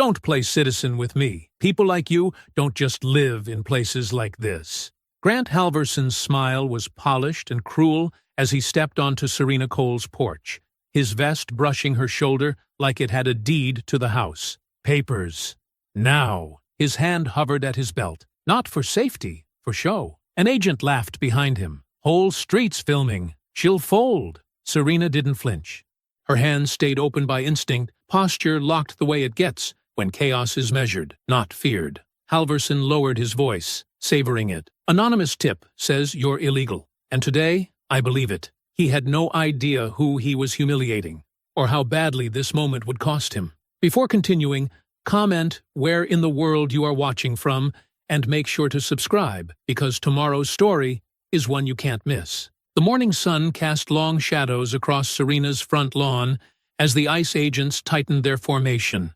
Don't play citizen with me. People like you don't just live in places like this." Grant Halverson's smile was polished and cruel as he stepped onto Serena Cole's porch, his vest brushing her shoulder like it had a deed to the house. "Papers. Now." His hand hovered at his belt. Not for safety, for show. An agent laughed behind him. "Whole streets filming. She'll fold." Serena didn't flinch. Her hands stayed open by instinct, posture locked the way it gets when chaos is measured, not feared. Halverson lowered his voice, savoring it. "Anonymous tip says you're illegal, and today I believe it." He had no idea who he was humiliating, or how badly this moment would cost him. Before continuing, comment where in the world you are watching from, and make sure to subscribe, because tomorrow's story is one you can't miss. The morning sun cast long shadows across Serena's front lawn as the ICE agents tightened their formation.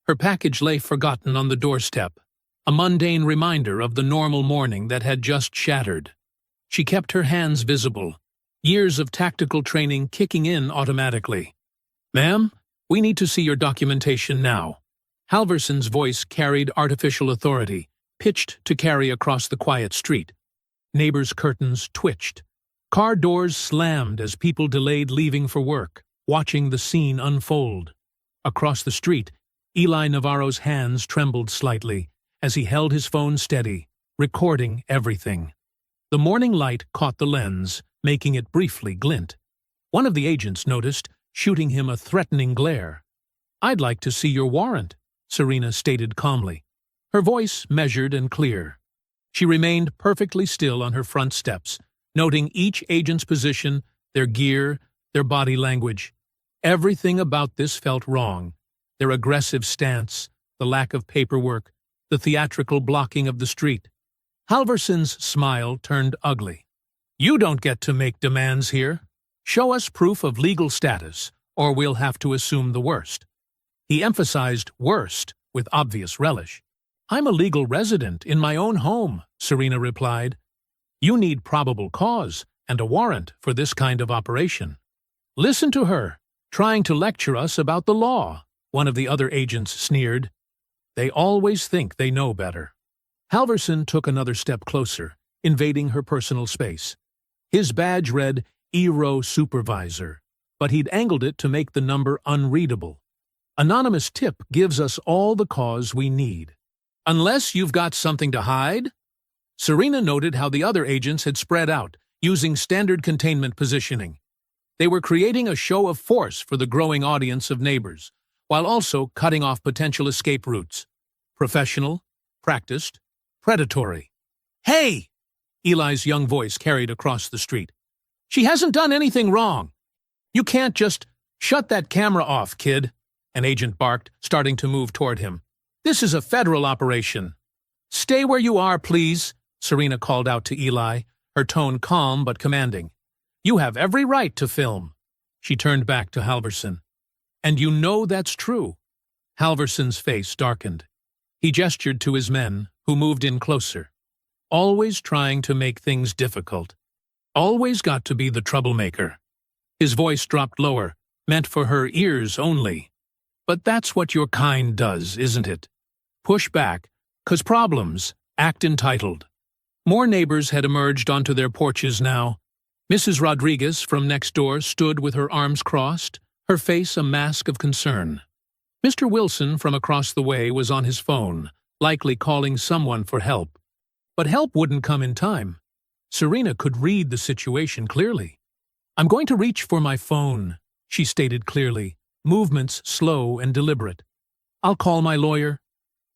Her package lay forgotten on the doorstep, a mundane reminder of the normal morning that had just shattered. She kept her hands visible, years of tactical training kicking in automatically. "Ma'am, we need to see your documentation now." Halverson's voice carried artificial authority, pitched to carry across the quiet street. Neighbors' curtains twitched. Car doors slammed as people delayed leaving for work, watching the scene unfold. Across the street, Eli Navarro's hands trembled slightly as he held his phone steady, recording everything. The morning light caught the lens, making it briefly glint. One of the agents noticed, shooting him a threatening glare. "I'd like to see your warrant," Serena stated calmly, her voice measured and clear. She remained perfectly still on her front steps, noting each agent's position, their gear, their body language. Everything about this felt wrong. Their aggressive stance, the lack of paperwork, the theatrical blocking of the street. Halverson's smile turned ugly. "You don't get to make demands here. Show us proof of legal status, or we'll have to assume the worst." He emphasized worst with obvious relish. "I'm a legal resident in my own home," Serena replied. "You need probable cause and a warrant for this kind of operation." "Listen to her, trying to lecture us about the law," one of the other agents sneered. "They always think they know better." Halverson took another step closer, invading her personal space. His badge read ERO Supervisor, but he'd angled it to make the number unreadable. "Anonymous tip gives us all the cause we need. Unless you've got something to hide?" Serena noted how the other agents had spread out, using standard containment positioning. They were creating a show of force for the growing audience of neighbors, while also cutting off potential escape routes. Professional, practiced, predatory. "Hey!" Eli's young voice carried across the street. "She hasn't done anything wrong. You can't just shut that camera off, kid," an agent barked, starting to move toward him. "This is a federal operation." "Stay where you are, please," Serena called out to Eli, her tone calm but commanding. "You have every right to film." She turned back to Halverson. "And you know that's true." Halverson's face darkened. He gestured to his men, who moved in closer. Always trying to make things difficult. Always got to be the troublemaker. His voice dropped lower, meant for her ears only. "But that's what your kind does, isn't it? Push back, 'cause problems act entitled." More neighbors had emerged onto their porches now. Mrs. Rodriguez from next door stood with her arms crossed, her face a mask of concern. Mr. Wilson from across the way was on his phone, likely calling someone for help. But help wouldn't come in time. Serena could read the situation clearly. "I'm going to reach for my phone," she stated clearly, movements slow and deliberate. "I'll call my lawyer."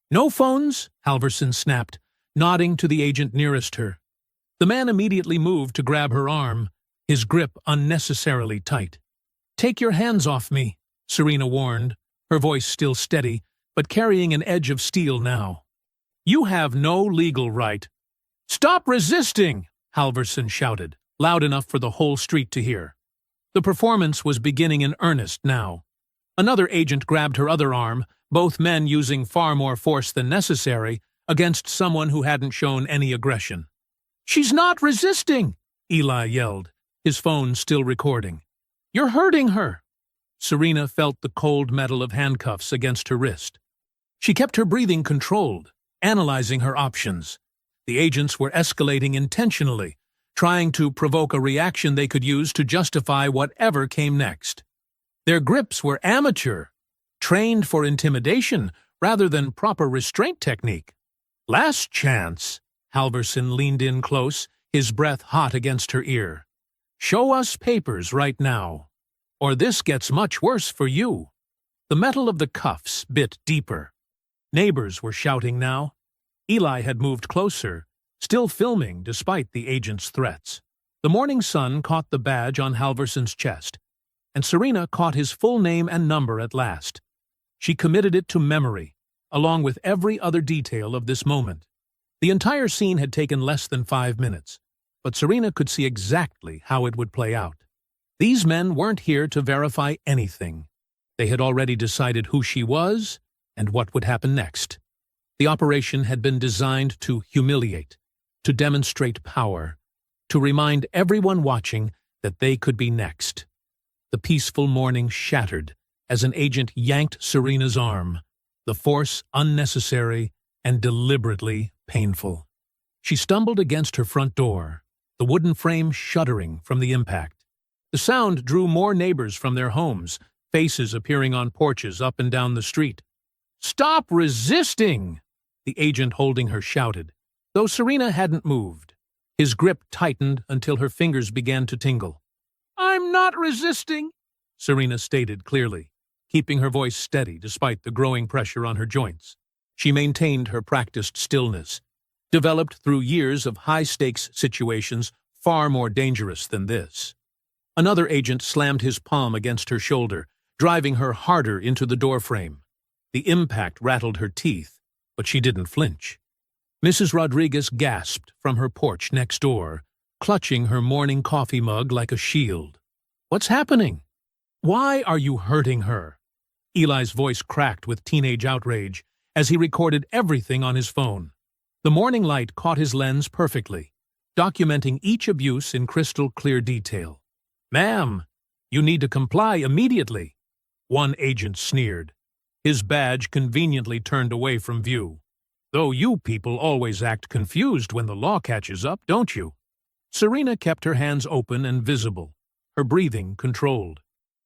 "No phones?" Halverson snapped, nodding to the agent nearest her. The man immediately moved to grab her arm, his grip unnecessarily tight. "Take your hands off me," Serena warned, her voice still steady, but carrying an edge of steel now. "You have no legal right." "Stop resisting!" Halverson shouted, loud enough for the whole street to hear. The performance was beginning in earnest now. Another agent grabbed her other arm, both men using far more force than necessary against someone who hadn't shown any aggression. "She's not resisting!" Eli yelled, his phone still recording. "You're hurting her!" Serena felt the cold metal of handcuffs against her wrist. She kept her breathing controlled, analyzing her options. The agents were escalating intentionally, trying to provoke a reaction they could use to justify whatever came next. Their grips were amateur, trained for intimidation rather than proper restraint technique. "Last chance," Halverson leaned in close, his breath hot against her ear. "Show us papers right now, or this gets much worse for you." The metal of the cuffs bit deeper. Neighbors were shouting now. Eli had moved closer, still filming despite the agent's threats. The morning sun caught the badge on Halverson's chest, and Serena caught his full name and number at last. She committed it to memory, along with every other detail of this moment. The entire scene had taken less than 5 minutes, but Serena could see exactly how it would play out. These men weren't here to verify anything. They had already decided who she was and what would happen next. The operation had been designed to humiliate, to demonstrate power, to remind everyone watching that they could be next. The peaceful morning shattered as an agent yanked Serena's arm, the force unnecessary and deliberately painful. She stumbled against her front door, the wooden frame shuddering from the impact. The sound drew more neighbors from their homes, faces appearing on porches up and down the street. "Stop resisting!" the agent holding her shouted, though Serena hadn't moved. His grip tightened until her fingers began to tingle. "I'm not resisting," Serena stated clearly, keeping her voice steady despite the growing pressure on her joints. She maintained her practiced stillness, developed through years of high-stakes situations far more dangerous than this. Another agent slammed his palm against her shoulder, driving her harder into the doorframe. The impact rattled her teeth, but she didn't flinch. Mrs. Rodriguez gasped from her porch next door, clutching her morning coffee mug like a shield. "What's happening? Why are you hurting her?" Eli's voice cracked with teenage outrage as he recorded everything on his phone. The morning light caught his lens perfectly, documenting each abuse in crystal-clear detail. "Ma'am, you need to comply immediately," one agent sneered, his badge conveniently turned away from view. "Though you people always act confused when the law catches up, don't you?" Serena kept her hands open and visible, her breathing controlled.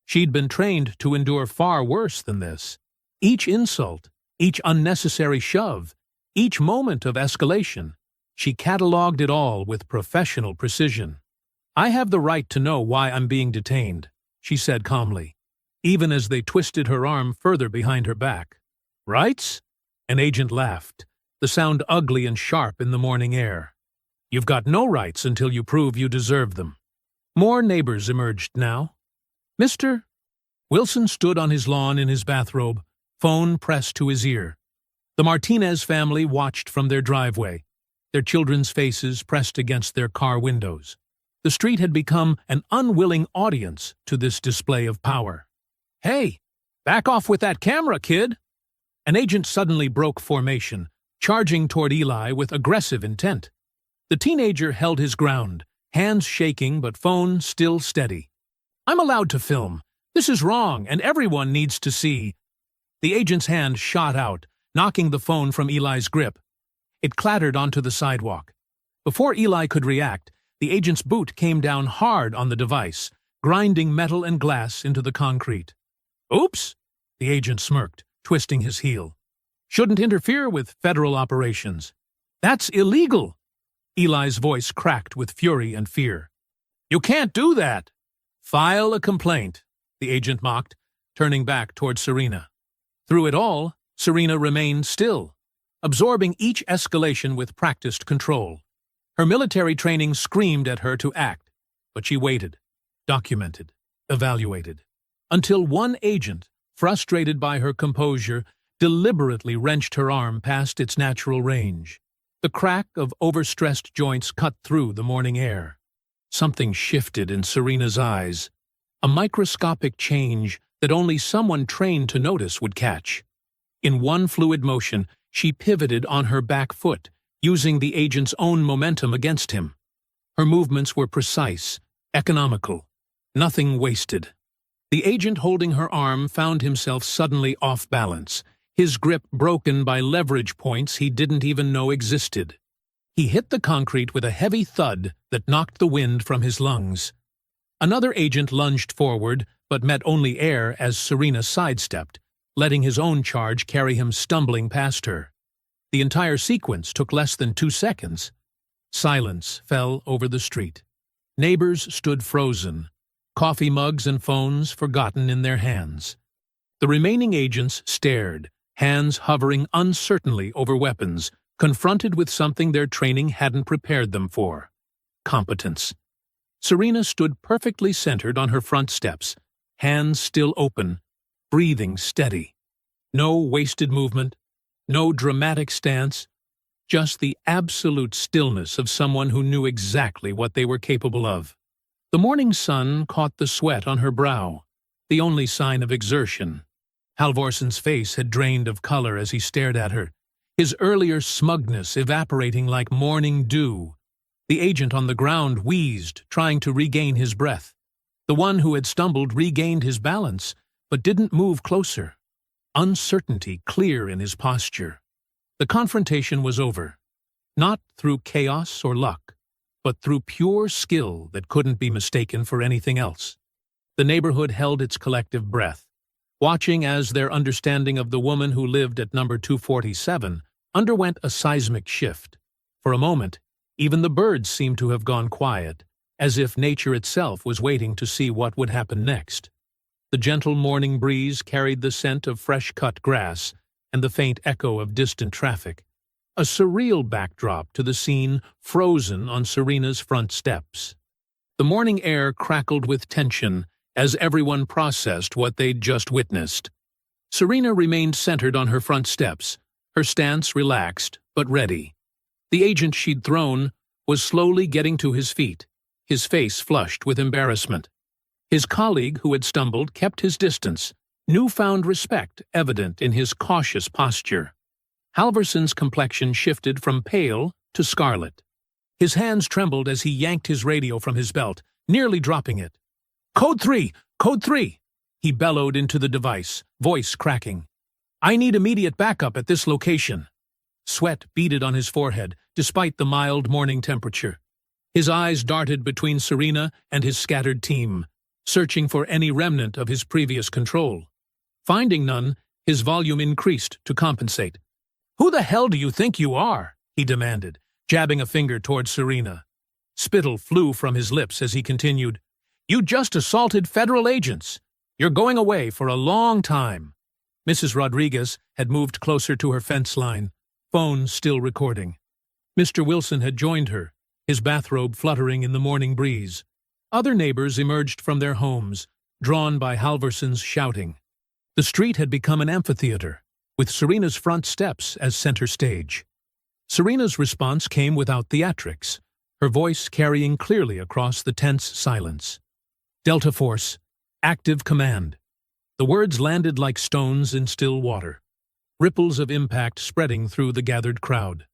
She'd been trained to endure far worse than this. Each insult, each unnecessary shove, each moment of escalation, she catalogued it all with professional precision. "I have the right to know why I'm being detained," she said calmly, even as they twisted her arm further behind her back. "Rights?" An agent laughed, the sound ugly and sharp in the morning air. "You've got no rights until you prove you deserve them." More neighbors emerged now. "Mr. Wilson stood on his lawn in his bathrobe, phone pressed to his ear. The Martinez family watched from their driveway, their children's faces pressed against their car windows. The street had become an unwilling audience to this display of power. "Hey, back off with that camera, kid!" An agent suddenly broke formation, charging toward Eli with aggressive intent. The teenager held his ground, hands shaking but phone still steady. "I'm allowed to film. This is wrong, and everyone needs to see." The agent's hand shot out, knocking the phone from Eli's grip. It clattered onto the sidewalk. Before Eli could react, the agent's boot came down hard on the device, grinding metal and glass into the concrete. "Oops," the agent smirked, twisting his heel. "Shouldn't interfere with federal operations. That's illegal." Eli's voice cracked with fury and fear. "You can't do that." "File a complaint," the agent mocked, turning back toward Serena. Through it all, Serena remained still, absorbing each escalation with practiced control. Her military training screamed at her to act, but she waited, documented, evaluated, until one agent, frustrated by her composure, deliberately wrenched her arm past its natural range. The crack of overstressed joints cut through the morning air. Something shifted in Serena's eyes, a microscopic change that only someone trained to notice would catch. In one fluid motion, she pivoted on her back foot, using the agent's own momentum against him. Her movements were precise, economical, nothing wasted. The agent holding her arm found himself suddenly off balance, his grip broken by leverage points he didn't even know existed. He hit the concrete with a heavy thud that knocked the wind from his lungs. Another agent lunged forward, but met only air as Serena sidestepped, letting his own charge carry him stumbling past her. The entire sequence took less than 2 seconds. Silence fell over the street. Neighbors stood frozen, coffee mugs and phones forgotten in their hands. The remaining agents stared, hands hovering uncertainly over weapons, confronted with something their training hadn't prepared them for: competence. Serena stood perfectly centered on her front steps, hands still open, breathing steady. No wasted movement, no dramatic stance, just the absolute stillness of someone who knew exactly what they were capable of. The morning sun caught the sweat on her brow, the only sign of exertion. Halvorsen's face had drained of color as he stared at her, his earlier smugness evaporating like morning dew. The agent on the ground wheezed, trying to regain his breath. The one who had stumbled regained his balance, but didn't move closer. Uncertainty clear in his posture. The confrontation was over, not through chaos or luck, but through pure skill that couldn't be mistaken for anything else. The neighborhood held its collective breath, watching as their understanding of the woman who lived at number 247 underwent a seismic shift. For a moment, even the birds seemed to have gone quiet, as if nature itself was waiting to see what would happen next. The gentle morning breeze carried the scent of fresh-cut grass and the faint echo of distant traffic, a surreal backdrop to the scene frozen on Serena's front steps. The morning air crackled with tension as everyone processed what they'd just witnessed. Serena remained centered on her front steps, her stance relaxed but ready. The agent she'd thrown was slowly getting to his feet, his face flushed with embarrassment. His colleague who had stumbled kept his distance, newfound respect evident in his cautious posture. Halvorsen's complexion shifted from pale to scarlet. His hands trembled as he yanked his radio from his belt, nearly dropping it. "Code 3! Code 3!" He bellowed into the device, voice cracking. "I need immediate backup at this location." Sweat beaded on his forehead, despite the mild morning temperature. His eyes darted between Serena and his scattered team, searching for any remnant of his previous control. Finding none, his volume increased to compensate. "Who the hell do you think you are?" he demanded, jabbing a finger toward Serena. Spittle flew from his lips as he continued. "You just assaulted federal agents. You're going away for a long time." Mrs. Rodriguez had moved closer to her fence line, phone still recording. Mr. Wilson had joined her, his bathrobe fluttering in the morning breeze. Other neighbors emerged from their homes, drawn by Halvorsen's shouting. The street had become an amphitheater, with Serena's front steps as center stage. Serena's response came without theatrics, her voice carrying clearly across the tense silence. "Delta Force, active command." The words landed like stones in still water, ripples of impact spreading through the gathered crowd.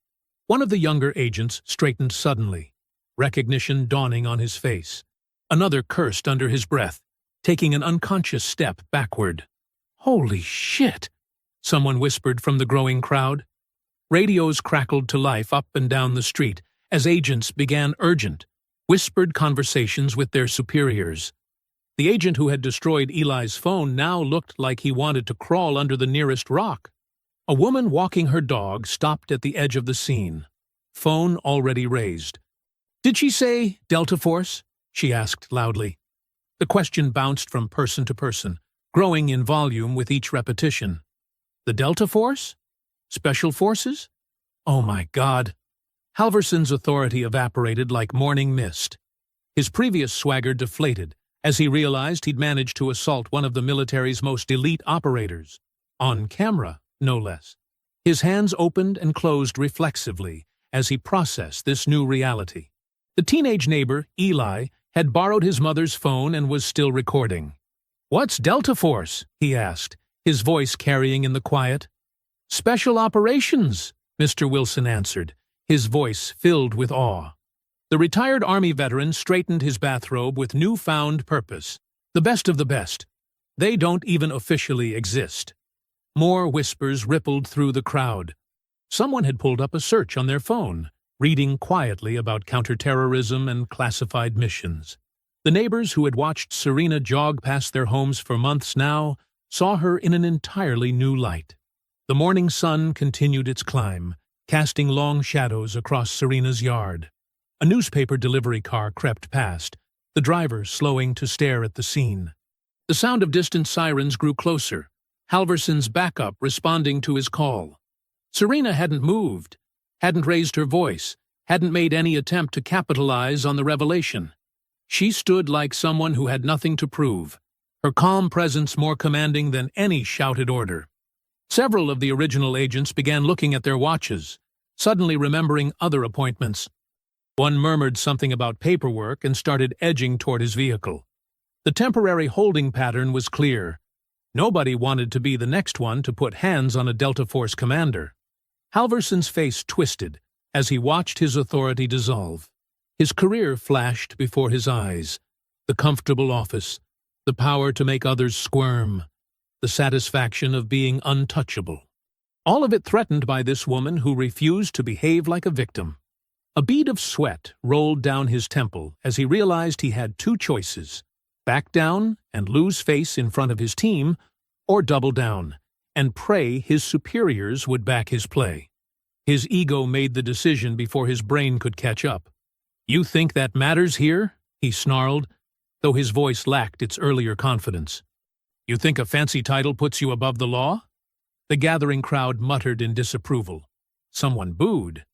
One of the younger agents straightened suddenly, recognition dawning on his face. Another cursed under his breath, taking an unconscious step backward. "Holy shit!" someone whispered from the growing crowd. Radios crackled to life up and down the street as agents began urgent, whispered conversations with their superiors. The agent who had destroyed Eli's phone now looked like he wanted to crawl under the nearest rock. A woman walking her dog stopped at the edge of the scene, phone already raised. "Did she say Delta Force?" she asked loudly. The question bounced from person to person, growing in volume with each repetition. The Delta Force? Special Forces? Oh my God. Halvorsen's authority evaporated like morning mist. His previous swagger deflated as he realized he'd managed to assault one of the military's most elite operators. On camera, no less. His hands opened and closed reflexively as he processed this new reality. The teenage neighbor, Eli, had borrowed his mother's phone and was still recording. "What's Delta Force?" he asked, his voice carrying in the quiet. "Special Operations," Mr. Wilson answered, his voice filled with awe. The retired Army veteran straightened his bathrobe with newfound purpose. "The best of the best. They don't even officially exist." More whispers rippled through the crowd. Someone had pulled up a search on their phone, reading quietly about counterterrorism and classified missions. The neighbors who had watched Serena jog past their homes for months now saw her in an entirely new light. The morning sun continued its climb, casting long shadows across Serena's yard. A newspaper delivery car crept past, the driver slowing to stare at the scene. The sound of distant sirens grew closer, Halverson's backup responding to his call. Serena hadn't moved, hadn't raised her voice, hadn't made any attempt to capitalize on the revelation. She stood like someone who had nothing to prove, her calm presence more commanding than any shouted order. Several of the original agents began looking at their watches, suddenly remembering other appointments. One murmured something about paperwork and started edging toward his vehicle. The temporary holding pattern was clear. Nobody wanted to be the next one to put hands on a Delta Force commander. Halverson's face twisted as he watched his authority dissolve. His career flashed before his eyes. The comfortable office, the power to make others squirm, the satisfaction of being untouchable. All of it threatened by this woman who refused to behave like a victim. A bead of sweat rolled down his temple as he realized he had two choices: back down and lose face in front of his team, or double down and pray his superiors would back his play. His ego made the decision before his brain could catch up. "You think that matters here?" he snarled, though his voice lacked its earlier confidence. "You think a fancy title puts you above the law?" The gathering crowd muttered in disapproval. Someone booed.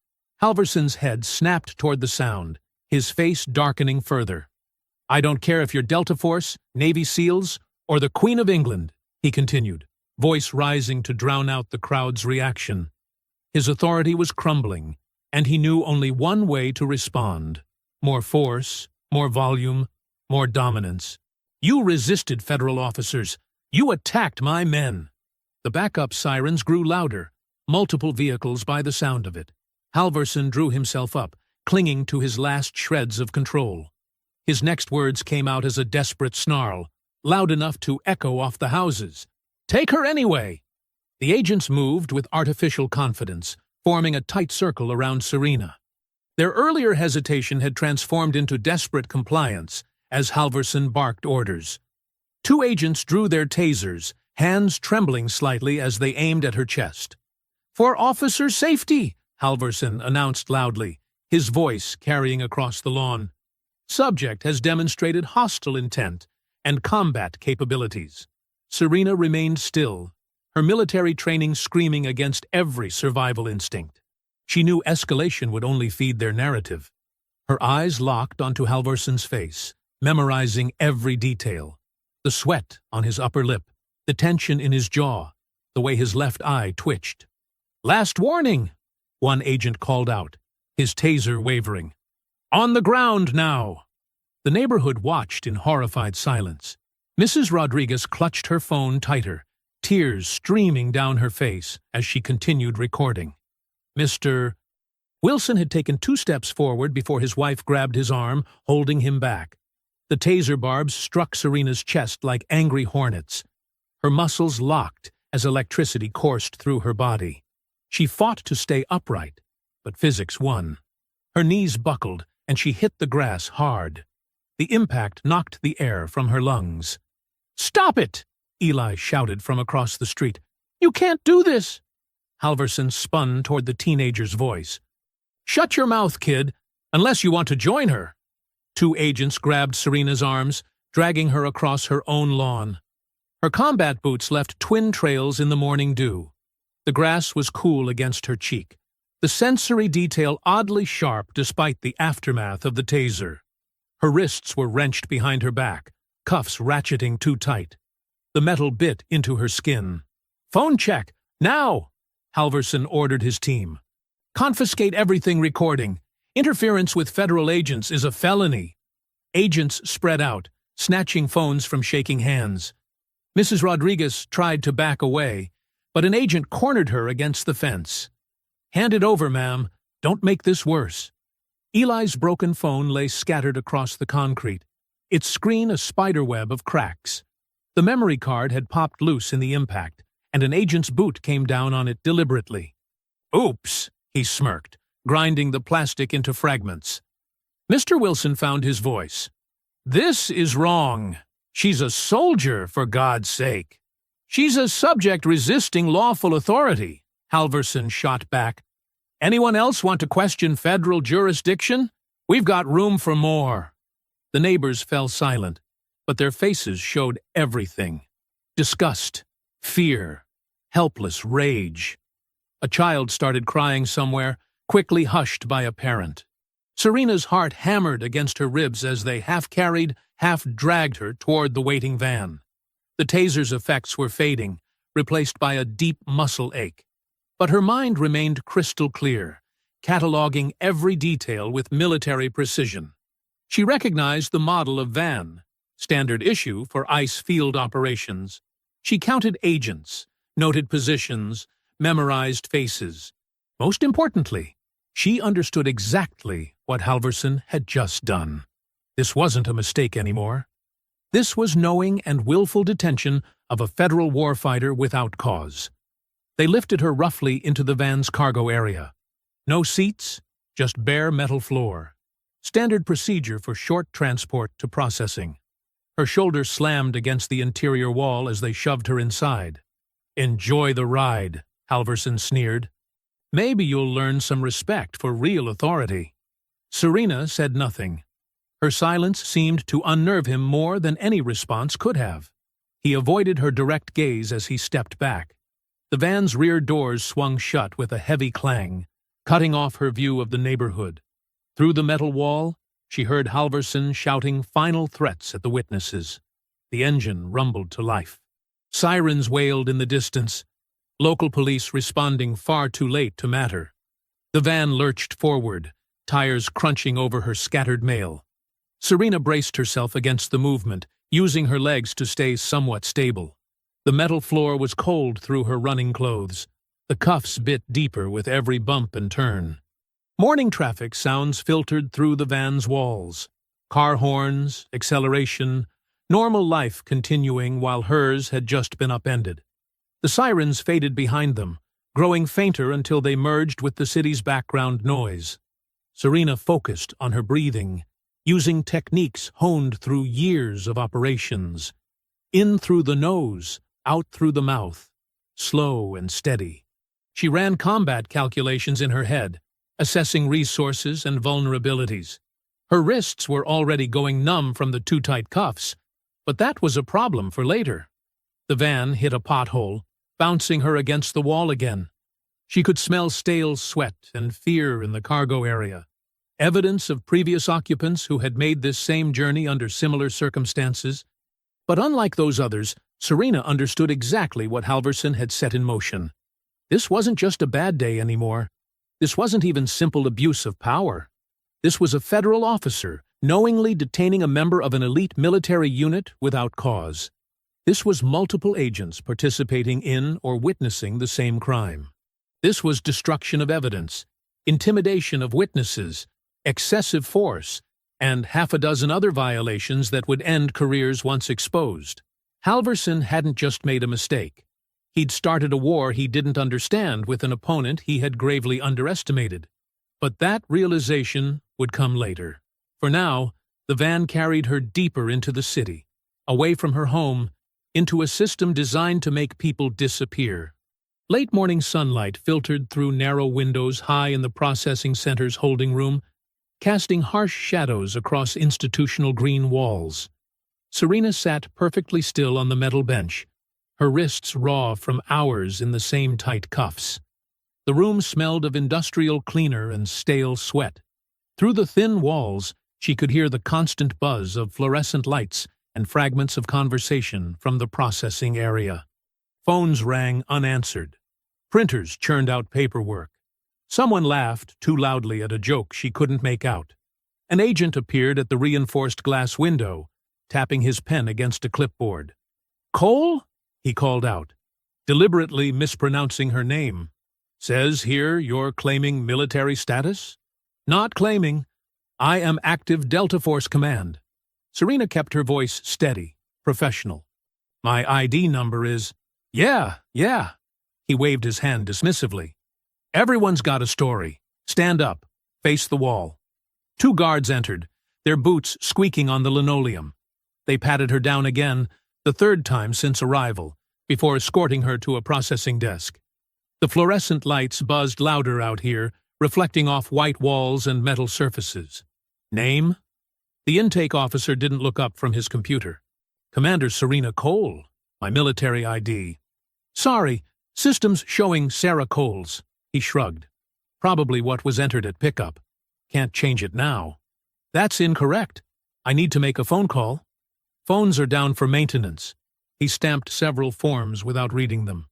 Halverson's head snapped toward the sound, his face darkening further. "I don't care if you're Delta Force, Navy SEALs, or the Queen of England," he continued, voice rising to drown out the crowd's reaction. His authority was crumbling, and he knew only one way to respond: more force, more volume, more dominance. "You resisted, federal officers. You attacked my men." The backup sirens grew louder, multiple vehicles by the sound of it. Halverson drew himself up, clinging to his last shreds of control. His next words came out as a desperate snarl, loud enough to echo off the houses. "Take her anyway!" The agents moved with artificial confidence, forming a tight circle around Serena. Their earlier hesitation had transformed into desperate compliance as Halverson barked orders. Two agents drew their tasers, hands trembling slightly as they aimed at her chest. "For officer safety," Halverson announced loudly, his voice carrying across the lawn. "Subject has demonstrated hostile intent and combat capabilities." Serena remained still, her military training screaming against every survival instinct. She knew escalation would only feed their narrative. Her eyes locked onto Halverson's face, memorizing every detail. The sweat on his upper lip, the tension in his jaw, the way his left eye twitched. "Last warning," one agent called out, his taser wavering. "On the ground now!" The neighborhood watched in horrified silence. Mrs. Rodriguez clutched her phone tighter, tears streaming down her face as she continued recording. Mr. Wilson had taken 2 steps forward before his wife grabbed his arm, holding him back. The taser barbs struck Serena's chest like angry hornets. Her muscles locked as electricity coursed through her body. She fought to stay upright, but physics won. Her knees buckled, and she hit the grass hard. The impact knocked the air from her lungs. "Stop it!" Eli shouted from across the street. "You can't do this!" Halverson spun toward the teenager's voice. "Shut your mouth, kid, unless you want to join her." 2 agents grabbed Serena's arms, dragging her across her own lawn. Her combat boots left twin trails in the morning dew. The grass was cool against her cheek, the sensory detail oddly sharp despite the aftermath of the taser. Her wrists were wrenched behind her back, cuffs ratcheting too tight. The metal bit into her skin. "Phone check, now!" Halverson ordered his team. "Confiscate everything recording. Interference with federal agents is a felony." Agents spread out, snatching phones from shaking hands. Mrs. Rodriguez tried to back away, but an agent cornered her against the fence. "Hand it over, ma'am. Don't make this worse." Eli's broken phone lay scattered across the concrete, its screen a spiderweb of cracks. The memory card had popped loose in the impact, and an agent's boot came down on it deliberately. "Oops," he smirked, grinding the plastic into fragments. Mr. Wilson found his voice. "This is wrong. She's a soldier, for God's sake." "She's a subject resisting lawful authority," Halverson shot back. "Anyone else want to question federal jurisdiction? We've got room for more." The neighbors fell silent, but their faces showed everything. Disgust, fear, helpless rage. A child started crying somewhere, quickly hushed by a parent. Serena's heart hammered against her ribs as they half-carried, half-dragged her toward the waiting van. The taser's effects were fading, replaced by a deep muscle ache. But her mind remained crystal clear, cataloging every detail with military precision. She recognized the model of van, standard issue for ICE field operations. She counted agents, noted positions, memorized faces. Most importantly, she understood exactly what Halverson had just done. This wasn't a mistake anymore. This was knowing and willful detention of a federal warfighter without cause. They lifted her roughly into the van's cargo area. No seats, just bare metal floor. Standard procedure for short transport to processing. Her shoulders slammed against the interior wall as they shoved her inside. "Enjoy the ride," Halverson sneered. "Maybe you'll learn some respect for real authority." Serena said nothing. Her silence seemed to unnerve him more than any response could have. He avoided her direct gaze as he stepped back. The van's rear doors swung shut with a heavy clang, cutting off her view of the neighborhood. Through the metal wall, she heard Halverson shouting final threats at the witnesses. The engine rumbled to life. Sirens wailed in the distance, local police responding far too late to matter. The van lurched forward, tires crunching over her scattered mail. Serena braced herself against the movement, using her legs to stay somewhat stable. The metal floor was cold through her running clothes. The cuffs bit deeper with every bump and turn. Morning traffic sounds filtered through the van's walls. Car horns, acceleration, normal life continuing while hers had just been upended. The sirens faded behind them, growing fainter until they merged with the city's background noise. Serena focused on her breathing, using techniques honed through years of operations. In through the nose, out through the mouth, slow and steady. She ran combat calculations in her head, assessing resources and vulnerabilities. Her wrists were already going numb from the too tight cuffs, but that was a problem for later. The van hit a pothole, bouncing her against the wall again. She could smell stale sweat and fear in the cargo area, evidence of previous occupants who had made this same journey under similar circumstances. But unlike those others, Serena understood exactly what Halverson had set in motion. This wasn't just a bad day anymore. This wasn't even simple abuse of power. This was a federal officer knowingly detaining a member of an elite military unit without cause. This was multiple agents participating in or witnessing the same crime. This was destruction of evidence, intimidation of witnesses, excessive force, and half a dozen other violations that would end careers once exposed. Halverson hadn't just made a mistake. He'd started a war he didn't understand with an opponent he had gravely underestimated. But that realization would come later. For now, the van carried her deeper into the city, away from her home, into a system designed to make people disappear. Late morning sunlight filtered through narrow windows high in the processing center's holding room, casting harsh shadows across institutional green walls. Serena sat perfectly still on the metal bench, her wrists raw from hours in the same tight cuffs. The room smelled of industrial cleaner and stale sweat. Through the thin walls, she could hear the constant buzz of fluorescent lights and fragments of conversation from the processing area. Phones rang unanswered. Printers churned out paperwork. Someone laughed too loudly at a joke she couldn't make out. An agent appeared at the reinforced glass window, tapping his pen against a clipboard. "Cole?" he called out, deliberately mispronouncing her name. "Says here you're claiming military status?" "Not claiming. I am active Delta Force Command." Serena kept her voice steady, professional. "My ID number is—" Yeah. He waved his hand dismissively. Everyone's got a story. Stand up. Face the wall. Two guards entered, their boots squeaking on the linoleum. They patted her down again, the third time since arrival, before escorting her to a processing desk. The fluorescent lights buzzed louder out here, reflecting off white walls and metal surfaces. Name? The intake officer didn't look up from his computer. Commander Serena Cole, my military ID. Sorry, system's showing Sarah Cole's. He shrugged. Probably what was entered at pickup. Can't change it now. That's incorrect. I need to make a phone call. Phones are down for maintenance. He stamped several forms without reading them.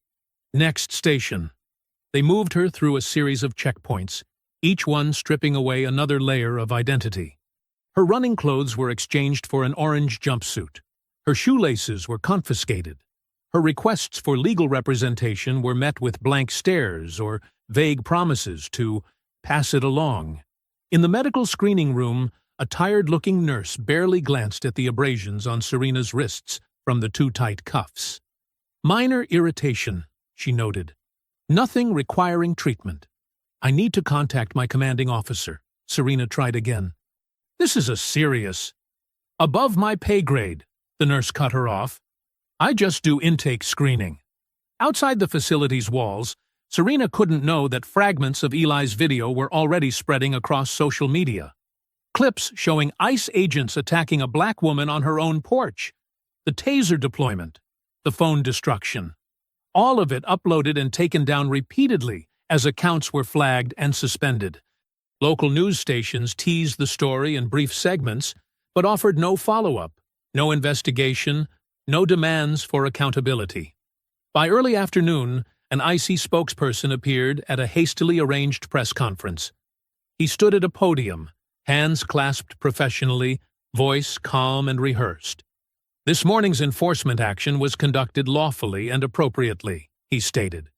Next station. They moved her through a series of checkpoints, each one stripping away another layer of identity. Her running clothes were exchanged for an orange jumpsuit. Her shoelaces were confiscated. Her requests for legal representation were met with blank stares or vague promises to pass it along. In the medical screening room, a tired-looking nurse barely glanced at the abrasions on Serena's wrists from the too tight cuffs. Minor irritation, she noted. Nothing requiring treatment. I need to contact my commanding officer. Serena tried again. This is a serious... Above my pay grade, the nurse cut her off. I just do intake screening. Outside the facility's walls, Serena couldn't know that fragments of Eli's video were already spreading across social media. Clips showing ICE agents attacking a black woman on her own porch. The taser deployment. The phone destruction. All of it uploaded and taken down repeatedly as accounts were flagged and suspended. Local news stations teased the story in brief segments, but offered no follow-up, no investigation, no demands for accountability. By early afternoon, an ICE spokesperson appeared at a hastily arranged press conference. He stood at a podium, hands clasped professionally, voice calm and rehearsed. This morning's enforcement action was conducted lawfully and appropriately, he stated.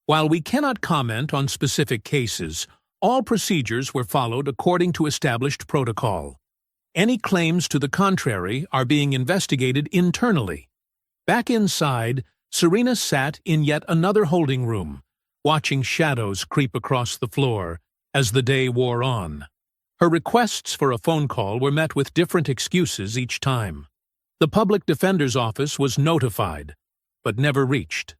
While we cannot comment on specific cases, all procedures were followed according to established protocol. Any claims to the contrary are being investigated internally. Back inside, Serena sat in yet another holding room, watching shadows creep across the floor as the day wore on. Her requests for a phone call were met with different excuses each time. The public defender's office was notified, but never reached.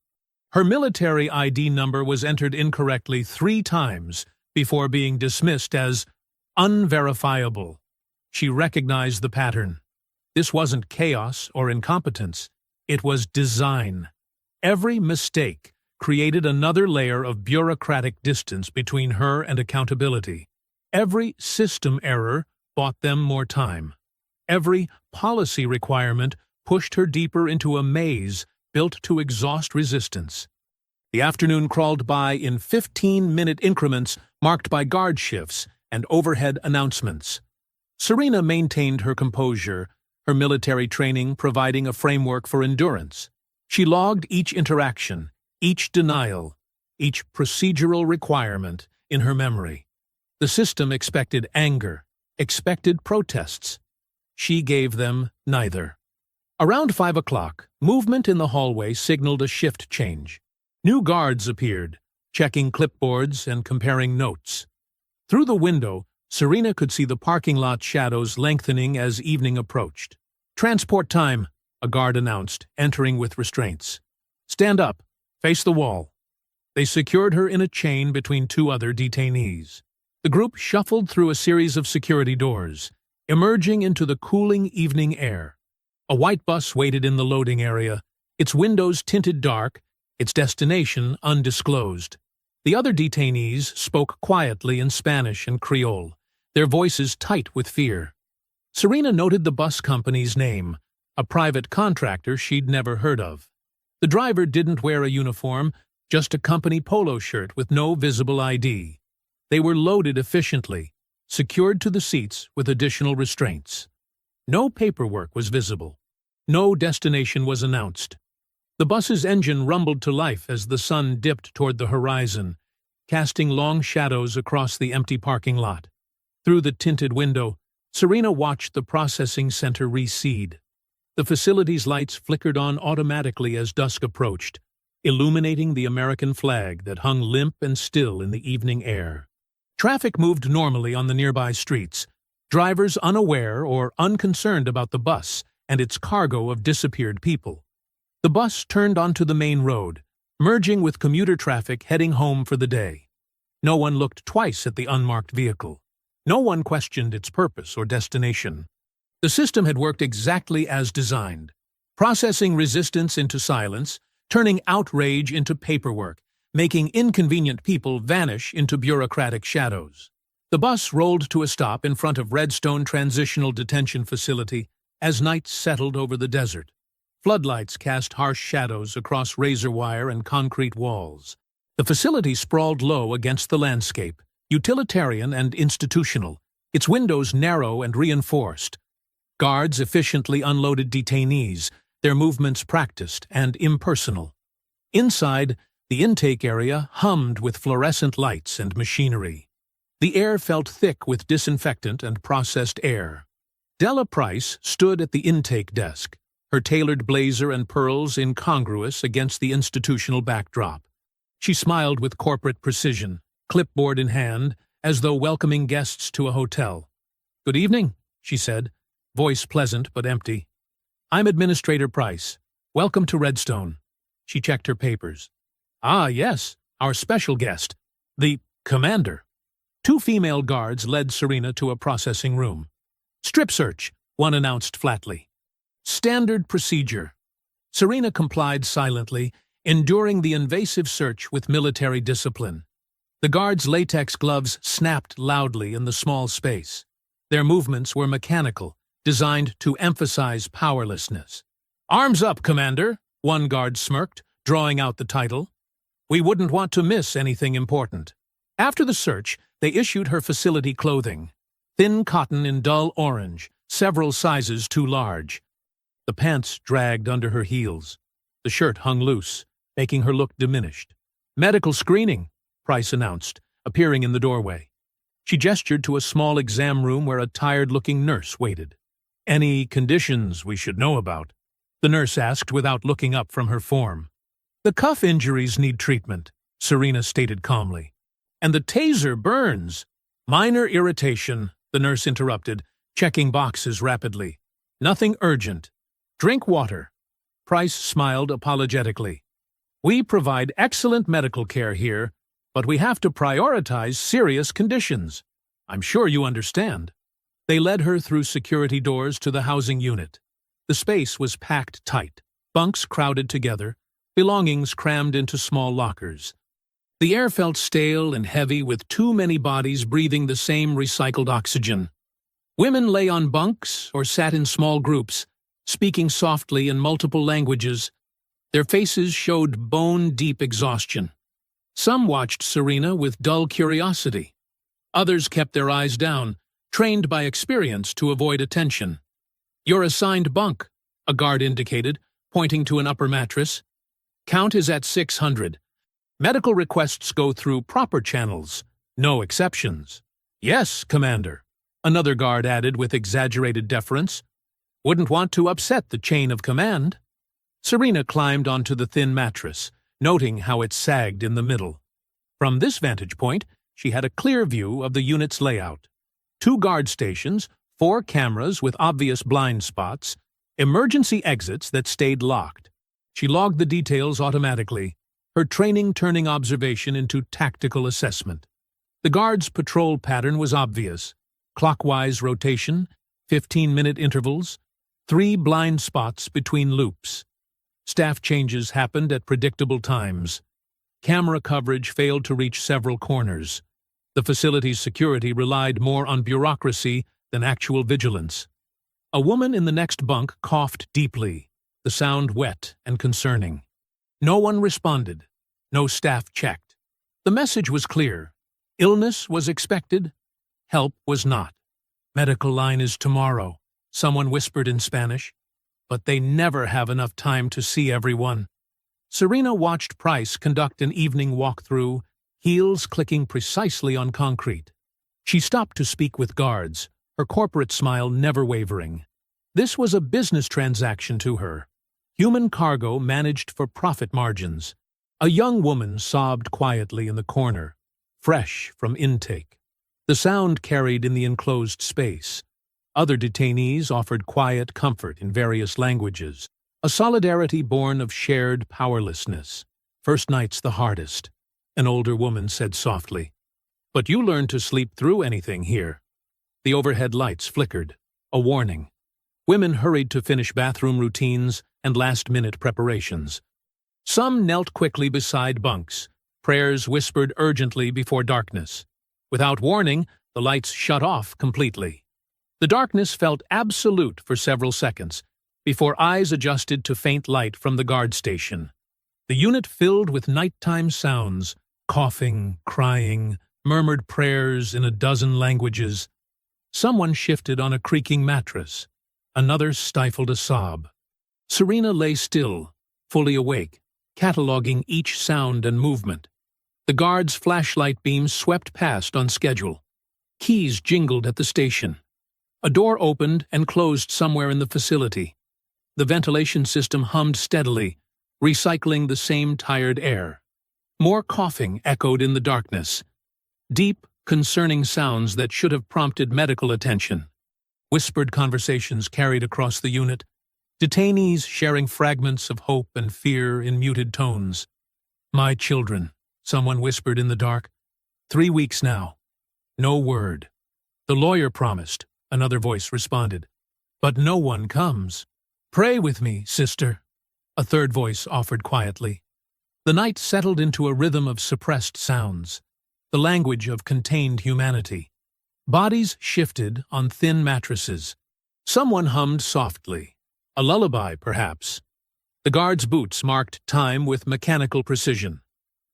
Her military ID number was entered incorrectly 3 times before being dismissed as unverifiable. She recognized the pattern. This wasn't chaos or incompetence. It was design. Every mistake created another layer of bureaucratic distance between her and accountability. Every system error bought them more time. Every policy requirement pushed her deeper into a maze built to exhaust resistance. The afternoon crawled by in 15-minute increments marked by guard shifts and overhead announcements. Serena maintained her composure, her military training providing a framework for endurance. She logged each interaction, each denial, each procedural requirement in her memory. The system expected anger, expected protests. She gave them neither. Around 5 o'clock, movement in the hallway signaled a shift change. New guards appeared, checking clipboards and comparing notes. Through the window, Serena could see the parking lot shadows lengthening as evening approached. "Transport time," a guard announced, entering with restraints. "Stand up. Face the wall." They secured her in a chain between 2 other detainees. The group shuffled through a series of security doors, emerging into the cooling evening air. A white bus waited in the loading area, its windows tinted dark, its destination undisclosed. The other detainees spoke quietly in Spanish and Creole, their voices tight with fear. Serena noted the bus company's name, a private contractor she'd never heard of. The driver didn't wear a uniform, just a company polo shirt with no visible ID. They were loaded efficiently, secured to the seats with additional restraints. No paperwork was visible. No destination was announced. The bus's engine rumbled to life as the sun dipped toward the horizon, casting long shadows across the empty parking lot. Through the tinted window, Serena watched the processing center recede. The facility's lights flickered on automatically as dusk approached, illuminating the American flag that hung limp and still in the evening air. Traffic moved normally on the nearby streets, drivers unaware or unconcerned about the bus and its cargo of disappeared people. The bus turned onto the main road, merging with commuter traffic heading home for the day. No one looked twice at the unmarked vehicle. No one questioned its purpose or destination. The system had worked exactly as designed, processing resistance into silence, turning outrage into paperwork, making inconvenient people vanish into bureaucratic shadows. The bus rolled to a stop in front of Redstone Transitional Detention Facility as night settled over the desert. Floodlights cast harsh shadows across razor wire and concrete walls. The facility sprawled low against the landscape, utilitarian and institutional, its windows narrow and reinforced. Guards efficiently unloaded detainees, their movements practiced and impersonal. Inside, the intake area hummed with fluorescent lights and machinery. The air felt thick with disinfectant and processed air. Della Price stood at the intake desk, her tailored blazer and pearls incongruous against the institutional backdrop. She smiled with corporate precision, clipboard in hand, as though welcoming guests to a hotel. "Good evening," she said, voice pleasant but empty. "I'm Administrator Price. Welcome to Redstone." She checked her papers. "Ah, yes, our special guest, the commander." Two female guards led Serena to a processing room. "Strip search," one announced flatly. "Standard procedure." Serena complied silently, enduring the invasive search with military discipline. The guards' latex gloves snapped loudly in the small space. Their movements were mechanical, designed to emphasize powerlessness. "Arms up, Commander," one guard smirked, drawing out the title. "We wouldn't want to miss anything important." After the search, they issued her facility clothing. Thin cotton in dull orange, several sizes too large. The pants dragged under her heels. The shirt hung loose, making her look diminished. "Medical screening," Price announced, appearing in the doorway. She gestured to a small exam room where a tired-looking nurse waited. "Any conditions we should know about?" the nurse asked without looking up from her form. "The cuff injuries need treatment," Serena stated calmly. "And the taser burns." "Minor irritation," the nurse interrupted, checking boxes rapidly. "Nothing urgent. Drink water." Price smiled apologetically. "We provide excellent medical care here, but we have to prioritize serious conditions. I'm sure you understand." They led her through security doors to the housing unit. The space was packed tight, bunks crowded together, belongings crammed into small lockers. The air felt stale and heavy with too many bodies breathing the same recycled oxygen. Women lay on bunks or sat in small groups, speaking softly in multiple languages. Their faces showed bone-deep exhaustion. Some watched Serena with dull curiosity. Others kept their eyes down, trained by experience to avoid attention. "Your assigned bunk," a guard indicated, pointing to an upper mattress. "Count is at 600. Medical requests go through proper channels, no exceptions." "Yes, Commander," another guard added with exaggerated deference. "Wouldn't want to upset the chain of command." Serena climbed onto the thin mattress, noting how it sagged in the middle. From this vantage point, she had a clear view of the unit's layout. 2 guard stations, 4 cameras with obvious blind spots, emergency exits that stayed locked. She logged the details automatically, her training turning observation into tactical assessment. The guards' patrol pattern was obvious: clockwise rotation, 15-minute intervals, 3 blind spots between loops. Staff changes happened at predictable times. Camera coverage failed to reach several corners. The facility's security relied more on bureaucracy than actual vigilance. A woman in the next bunk coughed deeply, the sound wet and concerning. No one responded. No staff checked. The message was clear. Illness was expected. Help was not. "Medical line is tomorrow," someone whispered in Spanish. "But they never have enough time to see everyone." Serena watched Price conduct an evening walkthrough, heels clicking precisely on concrete. She stopped to speak with guards, her corporate smile never wavering. This was a business transaction to her. Human cargo managed for profit margins. A young woman sobbed quietly in the corner, fresh from intake. The sound carried in the enclosed space. Other detainees offered quiet comfort in various languages, a solidarity born of shared powerlessness. "First night's the hardest," an older woman said softly. "But you learn to sleep through anything here." The overhead lights flickered, a warning. Women hurried to finish bathroom routines and last-minute preparations. Some knelt quickly beside bunks, prayers whispered urgently before darkness. Without warning, the lights shut off completely. The darkness felt absolute for several seconds, before eyes adjusted to faint light from the guard station. The unit filled with nighttime sounds, coughing, crying, murmured prayers in a dozen languages. Someone shifted on a creaking mattress. Another stifled a sob. Serena lay still, fully awake, cataloging each sound and movement. The guard's flashlight beams swept past on schedule. Keys jingled at the station. A door opened and closed somewhere in the facility. The ventilation system hummed steadily, recycling the same tired air. More coughing echoed in the darkness. Deep, concerning sounds that should have prompted medical attention. Whispered conversations carried across the unit, detainees sharing fragments of hope and fear in muted tones. "My children," someone whispered in the dark. 3 weeks now. No word. "The lawyer promised," another voice responded. "But no one comes." "Pray with me, sister," a third voice offered quietly. The night settled into a rhythm of suppressed sounds, the language of contained humanity. Bodies shifted on thin mattresses. Someone hummed softly. A lullaby, perhaps. The guard's boots marked time with mechanical precision.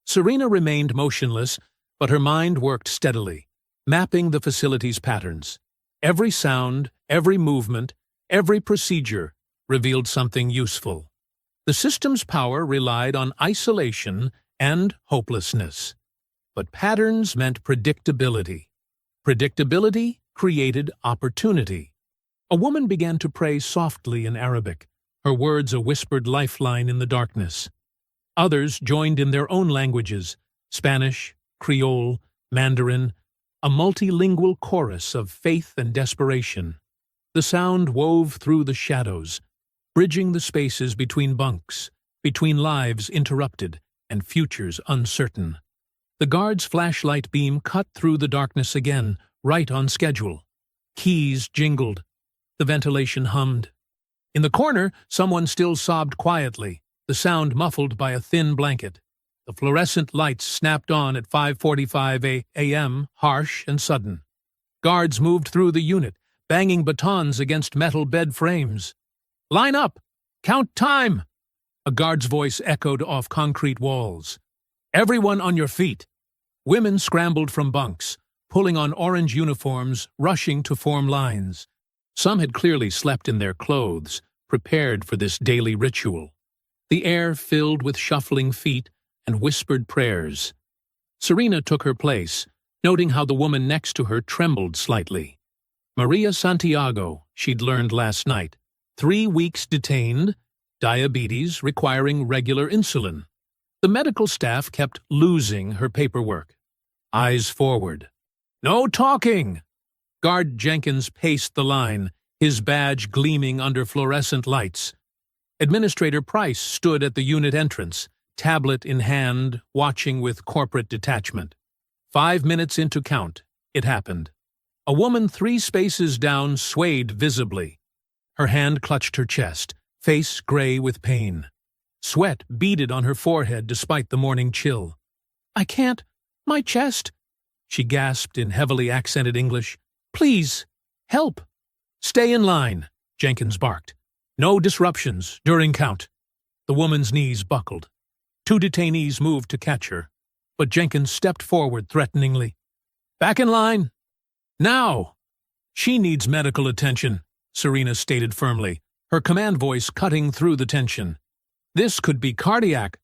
Serena remained motionless, but her mind worked steadily, mapping the facility's patterns. Every sound, every movement, every procedure revealed something useful. The system's power relied on isolation and hopelessness. But patterns meant predictability. Predictability created opportunity. A woman began to pray softly in Arabic, her words a whispered lifeline in the darkness. Others joined in their own languages, Spanish, Creole, Mandarin, a multilingual chorus of faith and desperation. The sound wove through the shadows, bridging the spaces between bunks, between lives interrupted and futures uncertain. The guard's flashlight beam cut through the darkness again, right on schedule. Keys jingled. The ventilation hummed. In the corner, someone still sobbed quietly, the sound muffled by a thin blanket. The fluorescent lights snapped on at 5:45 a.m., harsh and sudden. Guards moved through the unit, banging batons against metal bed frames. "Line up! Count time!" A guard's voice echoed off concrete walls. "Everyone on your feet!" Women scrambled from bunks, pulling on orange uniforms, rushing to form lines. Some had clearly slept in their clothes, prepared for this daily ritual. The air filled with shuffling feet and whispered prayers. Serena took her place, noting how the woman next to her trembled slightly. Maria Santiago, she'd learned last night. 3 weeks detained, diabetes requiring regular insulin. The medical staff kept losing her paperwork. Eyes forward. "No talking!" Guard Jenkins paced the line, his badge gleaming under fluorescent lights. Administrator Price stood at the unit entrance, tablet in hand, watching with corporate detachment. 5 minutes into count, it happened. A woman 3 spaces down swayed visibly. Her hand clutched her chest, face gray with pain. Sweat beaded on her forehead despite the morning chill. "I can't. My chest," she gasped in heavily accented English. "Please, help." "Stay in line," Jenkins barked. "No disruptions during count." The woman's knees buckled. 2 detainees moved to catch her, but Jenkins stepped forward threateningly. "Back in line. Now!" "She needs medical attention," Serena stated firmly, her command voice cutting through the tension. "This could be cardiac."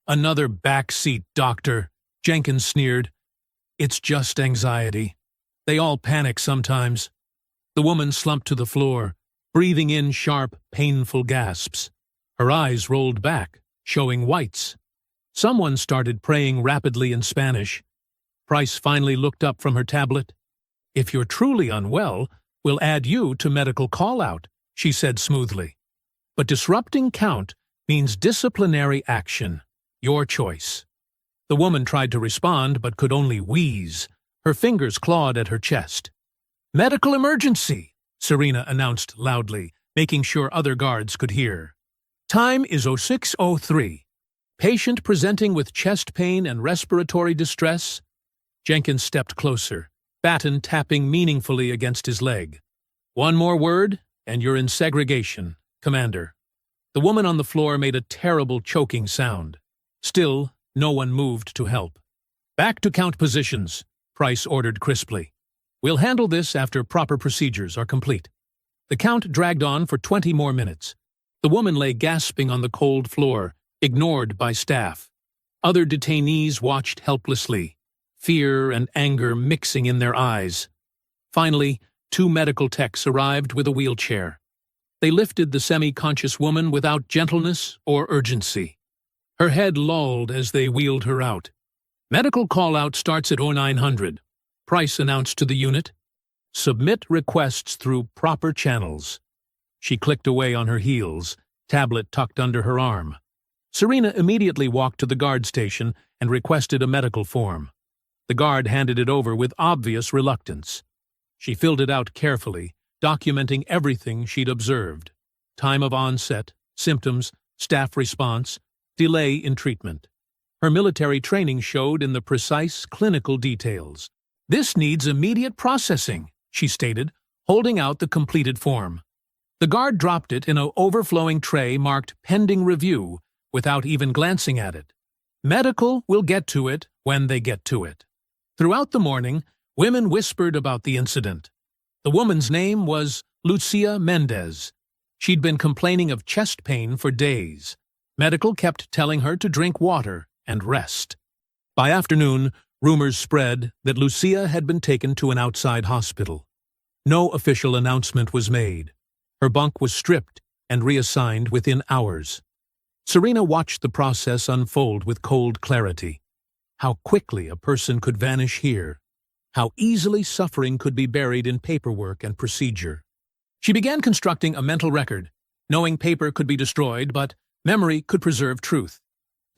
"Another backseat doctor," Jenkins sneered. "It's just anxiety. They all panic sometimes." The woman slumped to the floor, breathing in sharp, painful gasps. Her eyes rolled back, showing whites. Someone started praying rapidly in Spanish. Price finally looked up from her tablet. "If you're truly unwell, we'll add you to medical call-out," she said smoothly. "But disrupting count means disciplinary action. Your choice." The woman tried to respond but could only wheeze. Her fingers clawed at her chest. "Medical emergency," Serena announced loudly, making sure other guards could hear. "Time is 06:03. Patient presenting with chest pain and respiratory distress." Jenkins stepped closer, baton tapping meaningfully against his leg. "One more word, and you're in segregation, Commander." The woman on the floor made a terrible choking sound. Still, no one moved to help. "Back to count positions," Price ordered crisply. "We'll handle this after proper procedures are complete." The count dragged on for 20 more minutes. The woman lay gasping on the cold floor, ignored by staff. Other detainees watched helplessly, fear and anger mixing in their eyes. Finally, 2 medical techs arrived with a wheelchair. They lifted the semi-conscious woman without gentleness or urgency. Her head lolled as they wheeled her out. "Medical call-out starts at 0900, Price announced to the unit. "Submit requests through proper channels." She clicked away on her heels, tablet tucked under her arm. Serena immediately walked to the guard station and requested a medical form. The guard handed it over with obvious reluctance. She filled it out carefully, documenting everything she'd observed: time of onset, symptoms, staff response, delay in treatment. Her military training showed in the precise clinical details. "This needs immediate processing," she stated, holding out the completed form. The guard dropped it in an overflowing tray marked "Pending Review" without even glancing at it. "Medical will get to it when they get to it." Throughout the morning, women whispered about the incident. The woman's name was Lucia Mendez. She'd been complaining of chest pain for days. Medical kept telling her to drink water and rest. By afternoon, rumors spread that Lucia had been taken to an outside hospital. No official announcement was made. Her bunk was stripped and reassigned within hours. Serena watched the process unfold with cold clarity. How quickly a person could vanish here. How easily suffering could be buried in paperwork and procedure. She began constructing a mental record, knowing paper could be destroyed, but memory could preserve truth.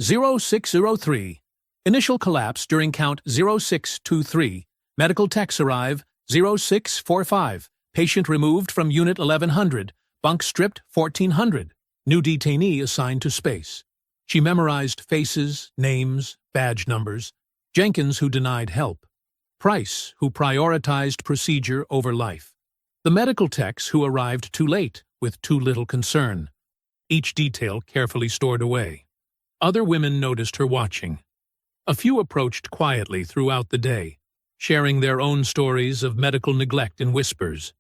0603. Initial collapse during count 0623. Medical techs arrive 0645. Patient removed from unit 1100. Bunk stripped 1400. New detainee assigned to space. She memorized faces, names, badge numbers. Jenkins, who denied help. Price, who prioritized procedure over life. The medical techs who arrived too late, with too little concern. Each detail carefully stored away. Other women noticed her watching. A few approached quietly throughout the day, sharing their own stories of medical neglect in whispers.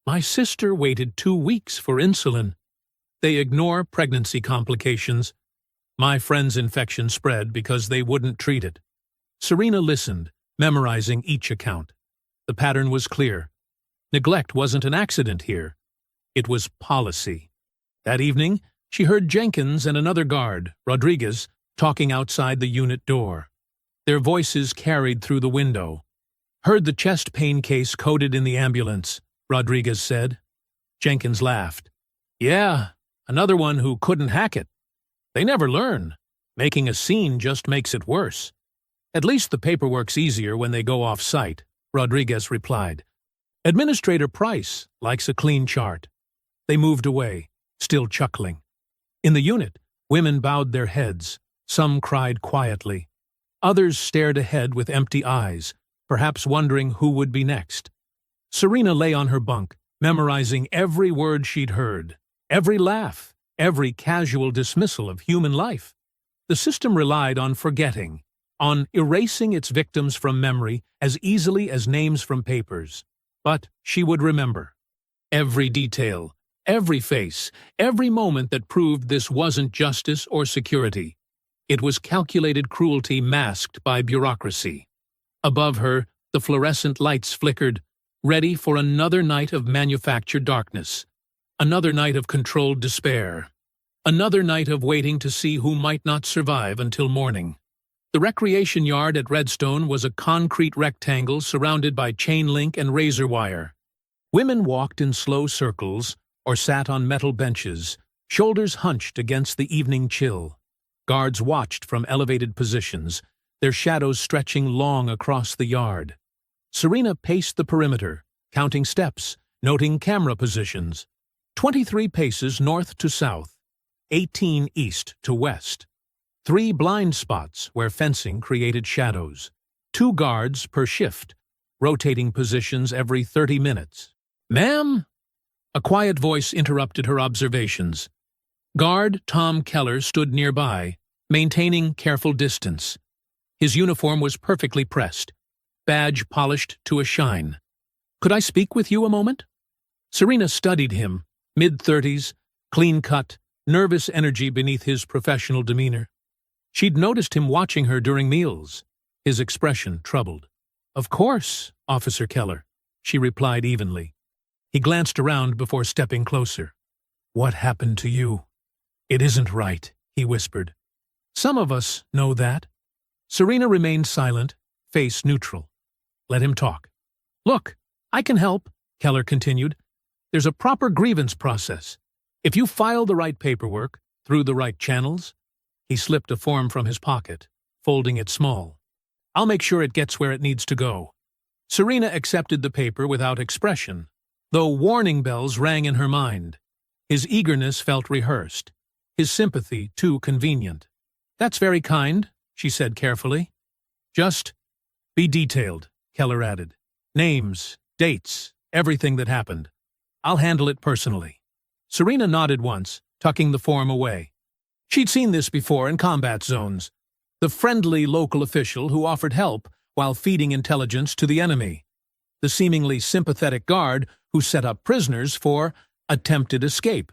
"My sister waited 2 weeks for insulin." They ignore pregnancy complications. "My friend's infection spread because they wouldn't treat it." Serena listened, memorizing each account. The pattern was clear. Neglect wasn't an accident here. It was policy. That evening, she heard Jenkins and another guard, Rodriguez, talking outside the unit door. Their voices carried through the window. "Heard the chest pain case coded in the ambulance," Rodriguez said. Jenkins laughed. "Yeah, another one who couldn't hack it. They never learn. Making a scene just makes it worse." "At least the paperwork's easier when they go off-site," Rodriguez replied. "Administrator Price likes a clean chart." They moved away, still chuckling. In the unit, women bowed their heads. Some cried quietly. Others stared ahead with empty eyes, perhaps wondering who would be next. Serena lay on her bunk, memorizing every word she'd heard, every laugh, every casual dismissal of human life. The system relied on forgetting, on erasing its victims from memory as easily as names from papers. But she would remember. Every detail, every face, every moment that proved this wasn't justice or security. It was calculated cruelty masked by bureaucracy. Above her, the fluorescent lights flickered, ready for another night of manufactured darkness, another night of controlled despair. Another night of waiting to see who might not survive until morning. The recreation yard at Redstone was a concrete rectangle surrounded by chain link and razor wire. Women walked in slow circles or sat on metal benches, shoulders hunched against the evening chill. Guards watched from elevated positions, their shadows stretching long across the yard. Serena paced the perimeter, counting steps, noting camera positions. 23 paces north to south, 18 east to west. 3 blind spots where fencing created shadows. 2 guards per shift, rotating positions every 30 minutes. "Ma'am?" A quiet voice interrupted her observations. Guard Tom Keller stood nearby, maintaining careful distance. His uniform was perfectly pressed, badge polished to a shine. "Could I speak with you a moment?" Serena studied him, mid-30s, clean-cut, nervous energy beneath his professional demeanor. She'd noticed him watching her during meals, his expression troubled. "Of course, Officer Keller," she replied evenly. He glanced around before stepping closer. "What happened to you?" "It isn't right," he whispered. "Some of us know that." Serena remained silent, face neutral. Let him talk. "Look, I can help," Keller continued. "There's a proper grievance process. If you file the right paperwork, through the right channels—" He slipped a form from his pocket, folding it small. "I'll make sure it gets where it needs to go." Serena accepted the paper without expression, though warning bells rang in her mind. His eagerness felt rehearsed, his sympathy too convenient. "That's very kind," she said carefully. "Just be detailed," Keller added. "Names, dates, everything that happened. I'll handle it personally." Serena nodded once, tucking the form away. She'd seen this before in combat zones. The friendly local official who offered help while feeding intelligence to the enemy. The seemingly sympathetic guard who set up prisoners for attempted escape.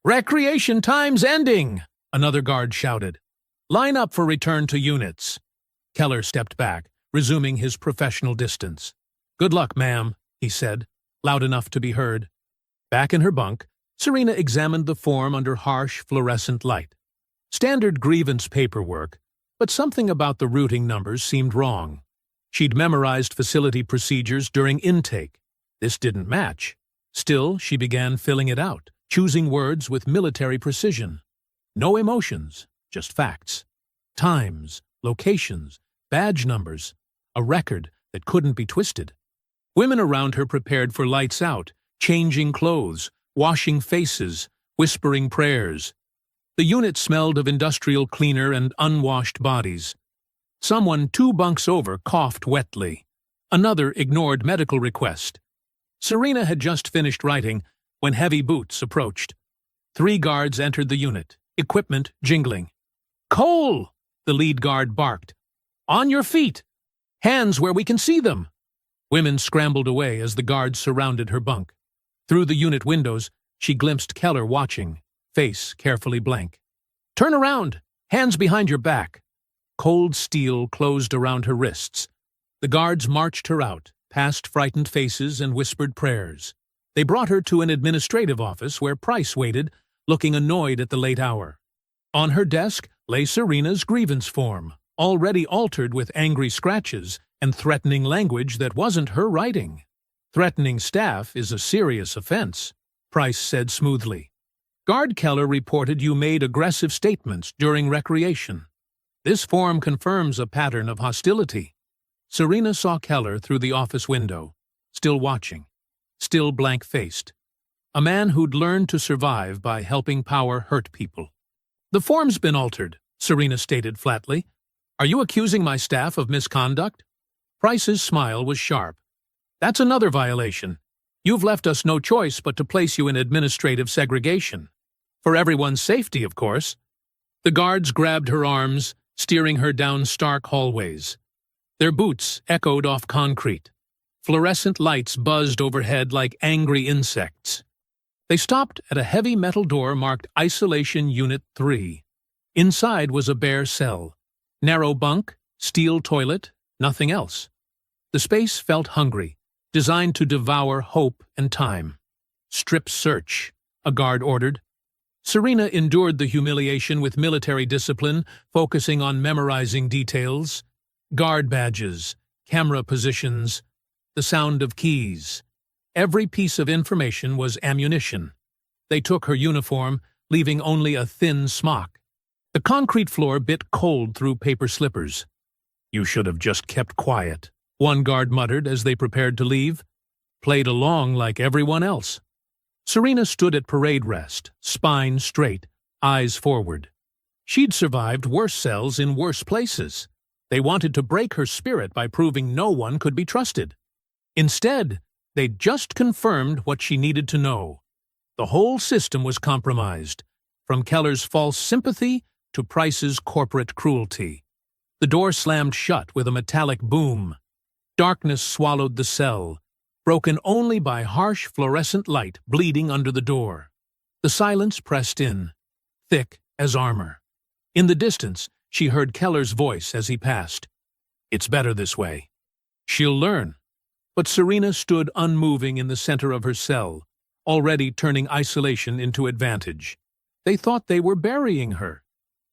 "Recreation time's ending!" another guard shouted. "Line up for return to units." Keller stepped back, resuming his professional distance. "Good luck, ma'am," he said, loud enough to be heard. Back in her bunk, Serena examined the form under harsh fluorescent light. Standard grievance paperwork, but something about the routing numbers seemed wrong. She'd memorized facility procedures during intake. This didn't match. Still, she began filling it out, choosing words with military precision. No emotions, just facts. Times, locations, badge numbers, a record that couldn't be twisted. Women around her prepared for lights out, changing clothes, washing faces, whispering prayers. The unit smelled of industrial cleaner and unwashed bodies. Someone 2 bunks over coughed wetly. Another ignored medical request. Serena had just finished writing when heavy boots approached. 3 guards entered the unit, equipment jingling. "Cole!" the lead guard barked. "On your feet! Hands where we can see them!" Women scrambled away as the guards surrounded her bunk. Through the unit windows, she glimpsed Keller watching, face carefully blank. "Turn around! Hands behind your back!" Cold steel closed around her wrists. The guards marched her out, past frightened faces and whispered prayers. They brought her to an administrative office where Price waited, looking annoyed at the late hour. On her desk lay Serena's grievance form, already altered with angry scratches and threatening language that wasn't her writing. "Threatening staff is a serious offense," Price said smoothly. "Guard Keller reported you made aggressive statements during recreation. This form confirms a pattern of hostility." Serena saw Keller through the office window, still watching, still blank-faced. A man who'd learned to survive by helping power hurt people. "The form's been altered," Serena stated flatly. "Are you accusing my staff of misconduct?" Price's smile was sharp. "That's another violation. You've left us no choice but to place you in administrative segregation. For everyone's safety, of course." The guards grabbed her arms, steering her down stark hallways. Their boots echoed off concrete. Fluorescent lights buzzed overhead like angry insects. They stopped at a heavy metal door marked Isolation Unit 3. Inside was a bare cell. Narrow bunk, steel toilet, nothing else. The space felt hungry, designed to devour hope and time. "Strip search," a guard ordered. Serena endured the humiliation with military discipline, focusing on memorizing details. Guard badges, camera positions, the sound of keys. Every piece of information was ammunition. They took her uniform, leaving only a thin smock. The concrete floor bit cold through paper slippers. "You should have just kept quiet," one guard muttered as they prepared to leave. "Played along like everyone else." Serena stood at parade rest, spine straight, eyes forward. She'd survived worse cells in worse places. They wanted to break her spirit by proving no one could be trusted. Instead, they'd just confirmed what she needed to know. The whole system was compromised, from Keller's false sympathy to Price's corporate cruelty. The door slammed shut with a metallic boom. Darkness swallowed the cell, broken only by harsh fluorescent light bleeding under the door. The silence pressed in, thick as armor. In the distance, she heard Keller's voice as he passed. "It's better this way. She'll learn." But Serena stood unmoving in the center of her cell, already turning isolation into advantage. They thought they were burying her.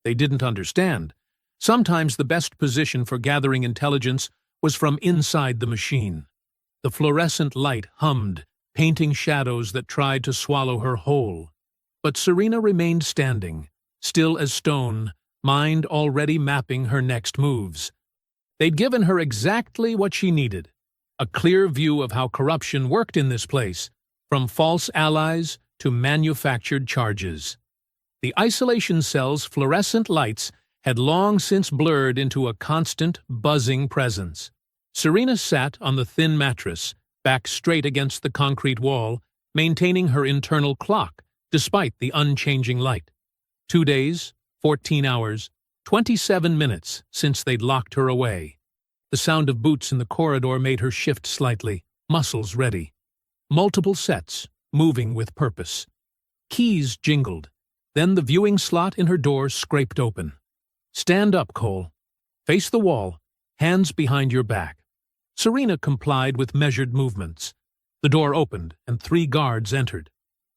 They didn't understand. Sometimes the best position for gathering intelligence was from inside the machine. The fluorescent light hummed, painting shadows that tried to swallow her whole. But Serena remained standing, still as stone, mind already mapping her next moves. They'd given her exactly what she needed, a clear view of how corruption worked in this place, from false allies to manufactured charges. The isolation cell's fluorescent lights had long since blurred into a constant, buzzing presence. Serena sat on the thin mattress, back straight against the concrete wall, maintaining her internal clock, despite the unchanging light. 2 days, 14 hours, 27 minutes since they'd locked her away. The sound of boots in the corridor made her shift slightly, muscles ready. Multiple sets, moving with purpose. Keys jingled. Then the viewing slot in her door scraped open. "Stand up, Cole. Face the wall, hands behind your back." Serena complied with measured movements. The door opened, and 3 guards entered.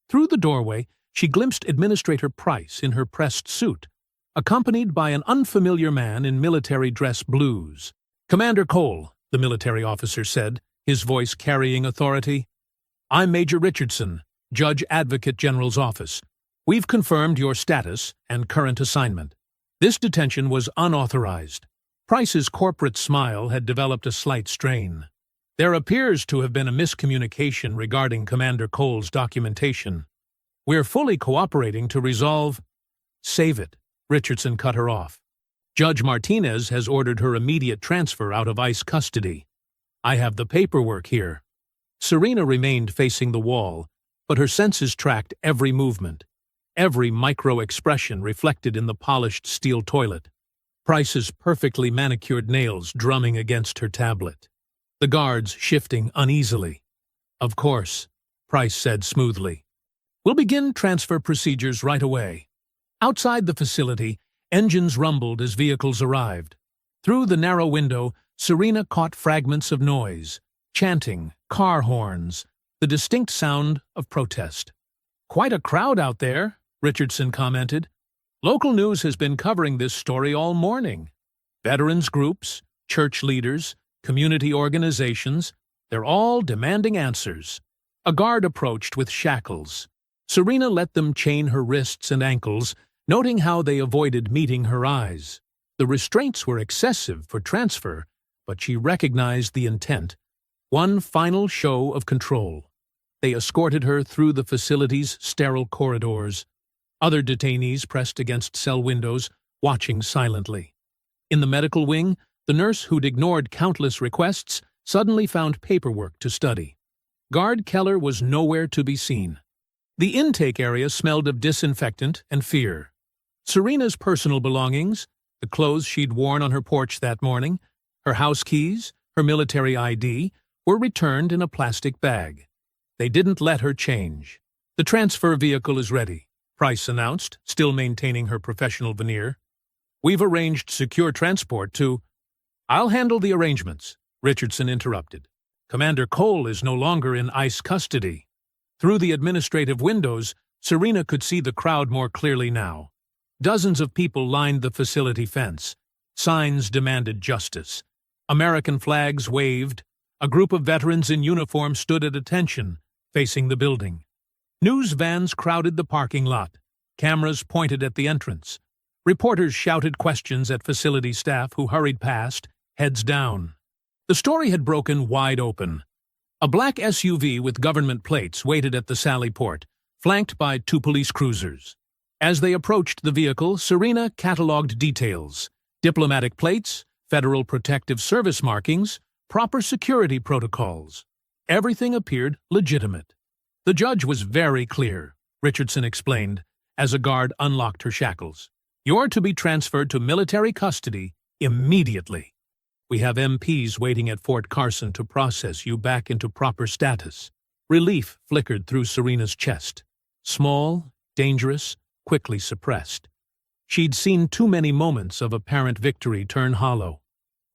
Through the doorway, she glimpsed Administrator Price in her pressed suit, accompanied by an unfamiliar man in military dress blues. "Commander Cole," the military officer said, his voice carrying authority. "I'm Major Richardson, Judge Advocate General's office. We've confirmed your status and current assignment. This detention was unauthorized." Price's corporate smile had developed a slight strain. "There appears to have been a miscommunication regarding Commander Cole's documentation. We're fully cooperating to resolve—" "Save it," Richardson cut her off. "Judge Martinez has ordered her immediate transfer out of ICE custody. I have the paperwork here." Serena remained facing the wall, but her senses tracked every movement, every micro-expression reflected in the polished steel toilet. Price's perfectly manicured nails drumming against her tablet. The guards shifting uneasily. "Of course," Price said smoothly. "We'll begin transfer procedures right away." Outside the facility, engines rumbled as vehicles arrived. Through the narrow window, Serena caught fragments of noise, chanting, car horns, the distinct sound of protest. "Quite a crowd out there," Richardson commented. "Local news has been covering this story all morning. Veterans groups, church leaders, community organizations, they're all demanding answers." A guard approached with shackles. Serena let them chain her wrists and ankles, noting how they avoided meeting her eyes. The restraints were excessive for transfer, but she recognized the intent. One final show of control. They escorted her through the facility's sterile corridors. Other detainees pressed against cell windows, watching silently. In the medical wing, the nurse who'd ignored countless requests suddenly found paperwork to study. Guard Keller was nowhere to be seen. The intake area smelled of disinfectant and fear. Serena's personal belongings, the clothes she'd worn on her porch that morning, her house keys, her military ID, were returned in a plastic bag. They didn't let her change. "The transfer vehicle is ready," Price announced, still maintaining her professional veneer. "We've arranged secure transport to—" "I'll handle the arrangements," Richardson interrupted. "Commander Cole is no longer in ICE custody." Through the administrative windows, Serena could see the crowd more clearly now. Dozens of people lined the facility fence. Signs demanded justice. American flags waved. A group of veterans in uniform stood at attention, facing the building. News vans crowded the parking lot. Cameras pointed at the entrance. Reporters shouted questions at facility staff who hurried past, heads down. The story had broken wide open. A black SUV with government plates waited at the Sally Port, flanked by 2 police cruisers. As they approached the vehicle, Serena catalogued details: diplomatic plates, Federal Protective Service markings, proper security protocols. Everything appeared legitimate. The judge was very clear, Richardson explained, as a guard unlocked her shackles. You're to be transferred to military custody immediately. We have MPs waiting at Fort Carson to process you back into proper status. Relief flickered through Serena's chest. Small, dangerous, quickly suppressed. She'd seen too many moments of apparent victory turn hollow.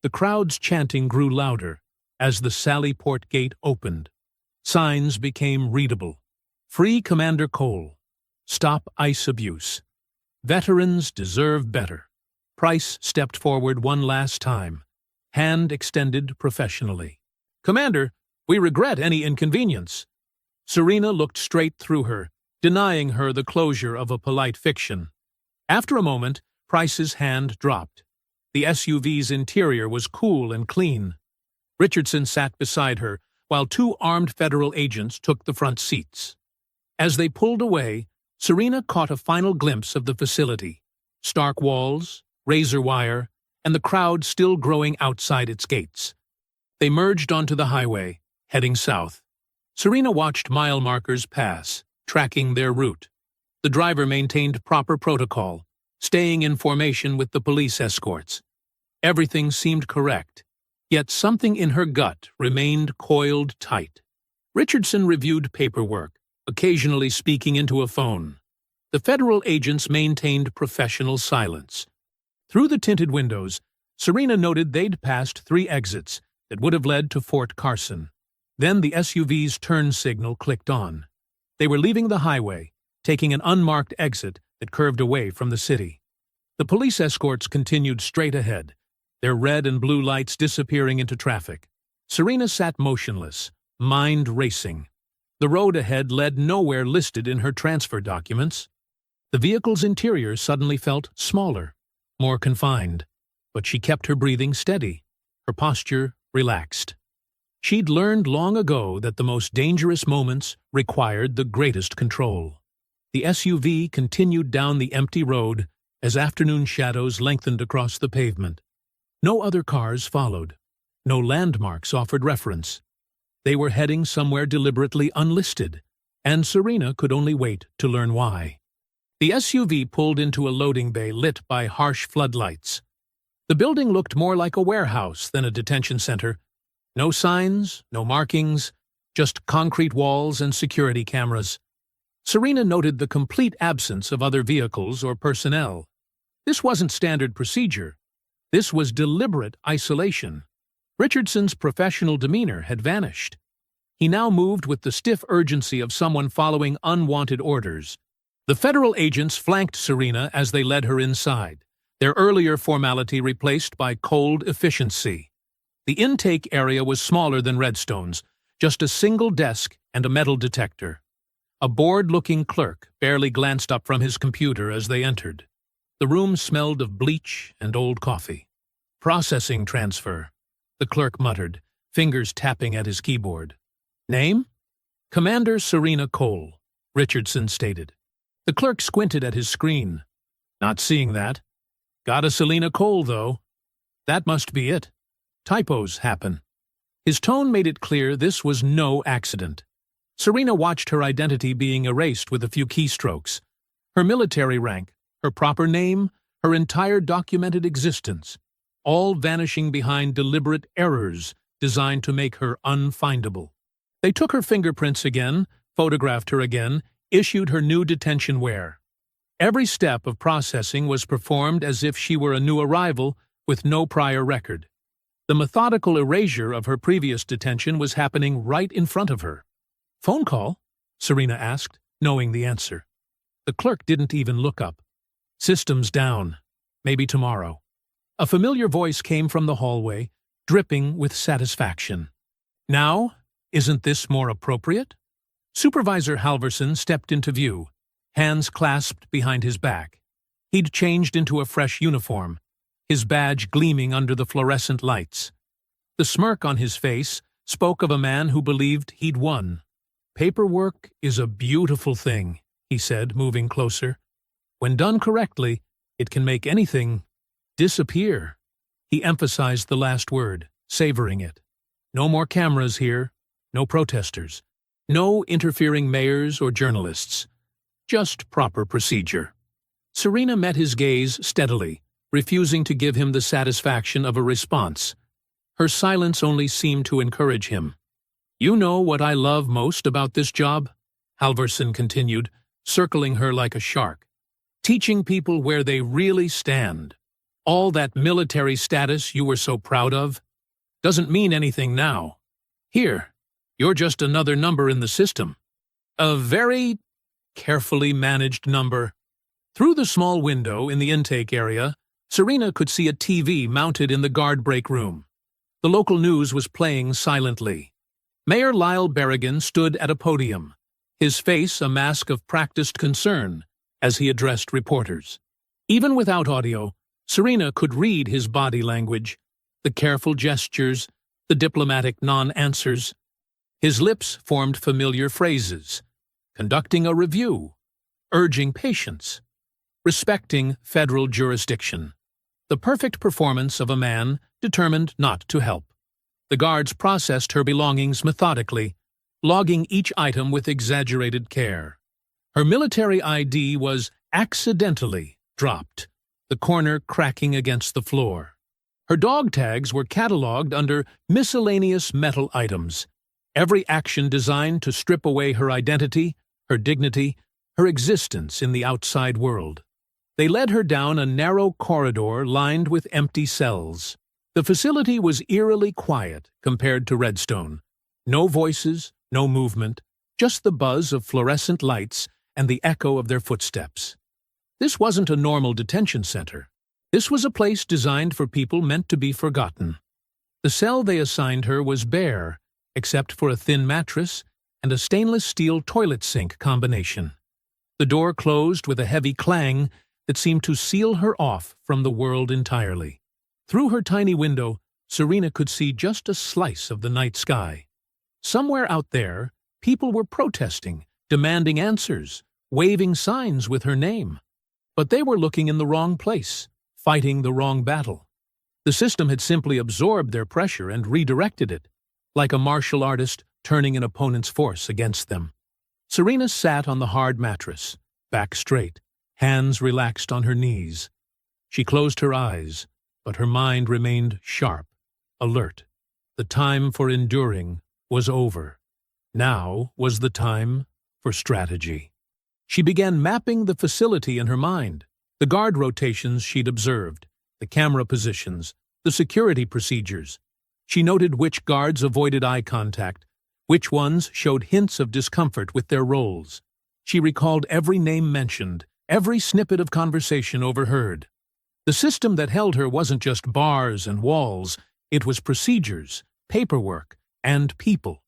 The crowd's chanting grew louder as the Sally Port gate opened. Signs became readable. Free Commander Cole. Stop ICE abuse. Veterans deserve better. Price stepped forward one last time, hand extended professionally. Commander, we regret any inconvenience. Serena looked straight through her, denying her the closure of a polite fiction. After a moment, Price's hand dropped. The SUV's interior was cool and clean. Richardson sat beside her, while 2 armed federal agents took the front seats. As they pulled away, Serena caught a final glimpse of the facility: stark walls, razor wire, and the crowd still growing outside its gates. They merged onto the highway, heading south. Serena watched mile markers pass, tracking their route. The driver maintained proper protocol, staying in formation with the police escorts. Everything seemed correct, yet something in her gut remained coiled tight. Richardson reviewed paperwork, occasionally speaking into a phone. The federal agents maintained professional silence. Through the tinted windows, Serena noted they'd passed 3 exits that would have led to Fort Carson. Then the SUV's turn signal clicked on. They were leaving the highway, taking an unmarked exit that curved away from the city. The police escorts continued straight ahead, their red and blue lights disappearing into traffic. Serena sat motionless, mind racing. The road ahead led nowhere listed in her transfer documents. The vehicle's interior suddenly felt smaller, more confined, but she kept her breathing steady, her posture relaxed. She'd learned long ago that the most dangerous moments required the greatest control. The SUV continued down the empty road as afternoon shadows lengthened across the pavement. No other cars followed. No landmarks offered reference. They were heading somewhere deliberately unlisted, and Serena could only wait to learn why. The SUV pulled into a loading bay lit by harsh floodlights. The building looked more like a warehouse than a detention center. No signs, no markings, just concrete walls and security cameras. Serena noted the complete absence of other vehicles or personnel. This wasn't standard procedure. This was deliberate isolation. Richardson's professional demeanor had vanished. He now moved with the stiff urgency of someone following unwanted orders. The federal agents flanked Serena as they led her inside, their earlier formality replaced by cold efficiency. The intake area was smaller than Redstone's, just a single desk and a metal detector. A bored-looking clerk barely glanced up from his computer as they entered. The room smelled of bleach and old coffee. "Processing transfer," the clerk muttered, fingers tapping at his keyboard. "Name?" "Commander Serena Cole," Richardson stated. The clerk squinted at his screen. "Not seeing that. Got a Selena Cole, though. That must be it. Typos happen." His tone made it clear this was no accident. Serena watched her identity being erased with a few keystrokes. Her military rank, her proper name, her entire documented existence, all vanishing behind deliberate errors designed to make her unfindable. They took her fingerprints again, photographed her again, issued her new detention wear. Every step of processing was performed as if she were a new arrival with no prior record. The methodical erasure of her previous detention was happening right in front of her. "Phone call?" Serena asked, knowing the answer. The clerk didn't even look up. "System's down. Maybe tomorrow." A familiar voice came from the hallway, dripping with satisfaction. "Now, isn't this more appropriate?" Supervisor Halverson stepped into view, hands clasped behind his back. He'd changed into a fresh uniform, his badge gleaming under the fluorescent lights. The smirk on his face spoke of a man who believed he'd won. "Paperwork is a beautiful thing," he said, moving closer. "When done correctly, it can make anything disappear." He emphasized the last word, savoring it. "No more cameras here, no protesters, no interfering mayors or journalists. Just proper procedure." Serena met his gaze steadily, refusing to give him the satisfaction of a response. Her silence only seemed to encourage him. "You know what I love most about this job?" Halverson continued, circling her like a shark. "Teaching people where they really stand. All that military status you were so proud of doesn't mean anything now. Here, you're just another number in the system. A very carefully managed number." Through the small window in the intake area, Serena could see a TV mounted in the guard break room. The local news was playing silently. Mayor Lyle Berrigan stood at a podium, his face a mask of practiced concern as he addressed reporters. Even without audio, Serena could read his body language, the careful gestures, the diplomatic non-answers. His lips formed familiar phrases, conducting a review, urging patience, respecting federal jurisdiction. The perfect performance of a man determined not to help. The guards processed her belongings methodically, logging each item with exaggerated care. Her military ID was accidentally dropped, the corner cracking against the floor. Her dog tags were catalogued under miscellaneous metal items, every action designed to strip away her identity, her dignity, her existence in the outside world. They led her down a narrow corridor lined with empty cells. The facility was eerily quiet compared to Redstone. No voices, no movement, just the buzz of fluorescent lights and the echo of their footsteps. This wasn't a normal detention center. This was a place designed for people meant to be forgotten. The cell they assigned her was bare, except for a thin mattress and a stainless steel toilet sink combination. The door closed with a heavy clang that seemed to seal her off from the world entirely. Through her tiny window, Serena could see just a slice of the night sky. Somewhere out there, people were protesting, demanding answers, waving signs with her name. But they were looking in the wrong place, fighting the wrong battle. The system had simply absorbed their pressure and redirected it, like a martial artist turning an opponent's force against them. Serena sat on the hard mattress, back straight, hands relaxed on her knees. She closed her eyes, but her mind remained sharp, alert. The time for enduring was over. Now was the time for strategy. She began mapping the facility in her mind, the guard rotations she'd observed, the camera positions, the security procedures. She noted which guards avoided eye contact, which ones showed hints of discomfort with their roles. She recalled every name mentioned, every snippet of conversation overheard. The system that held her wasn't just bars and walls, it was procedures, paperwork, and people.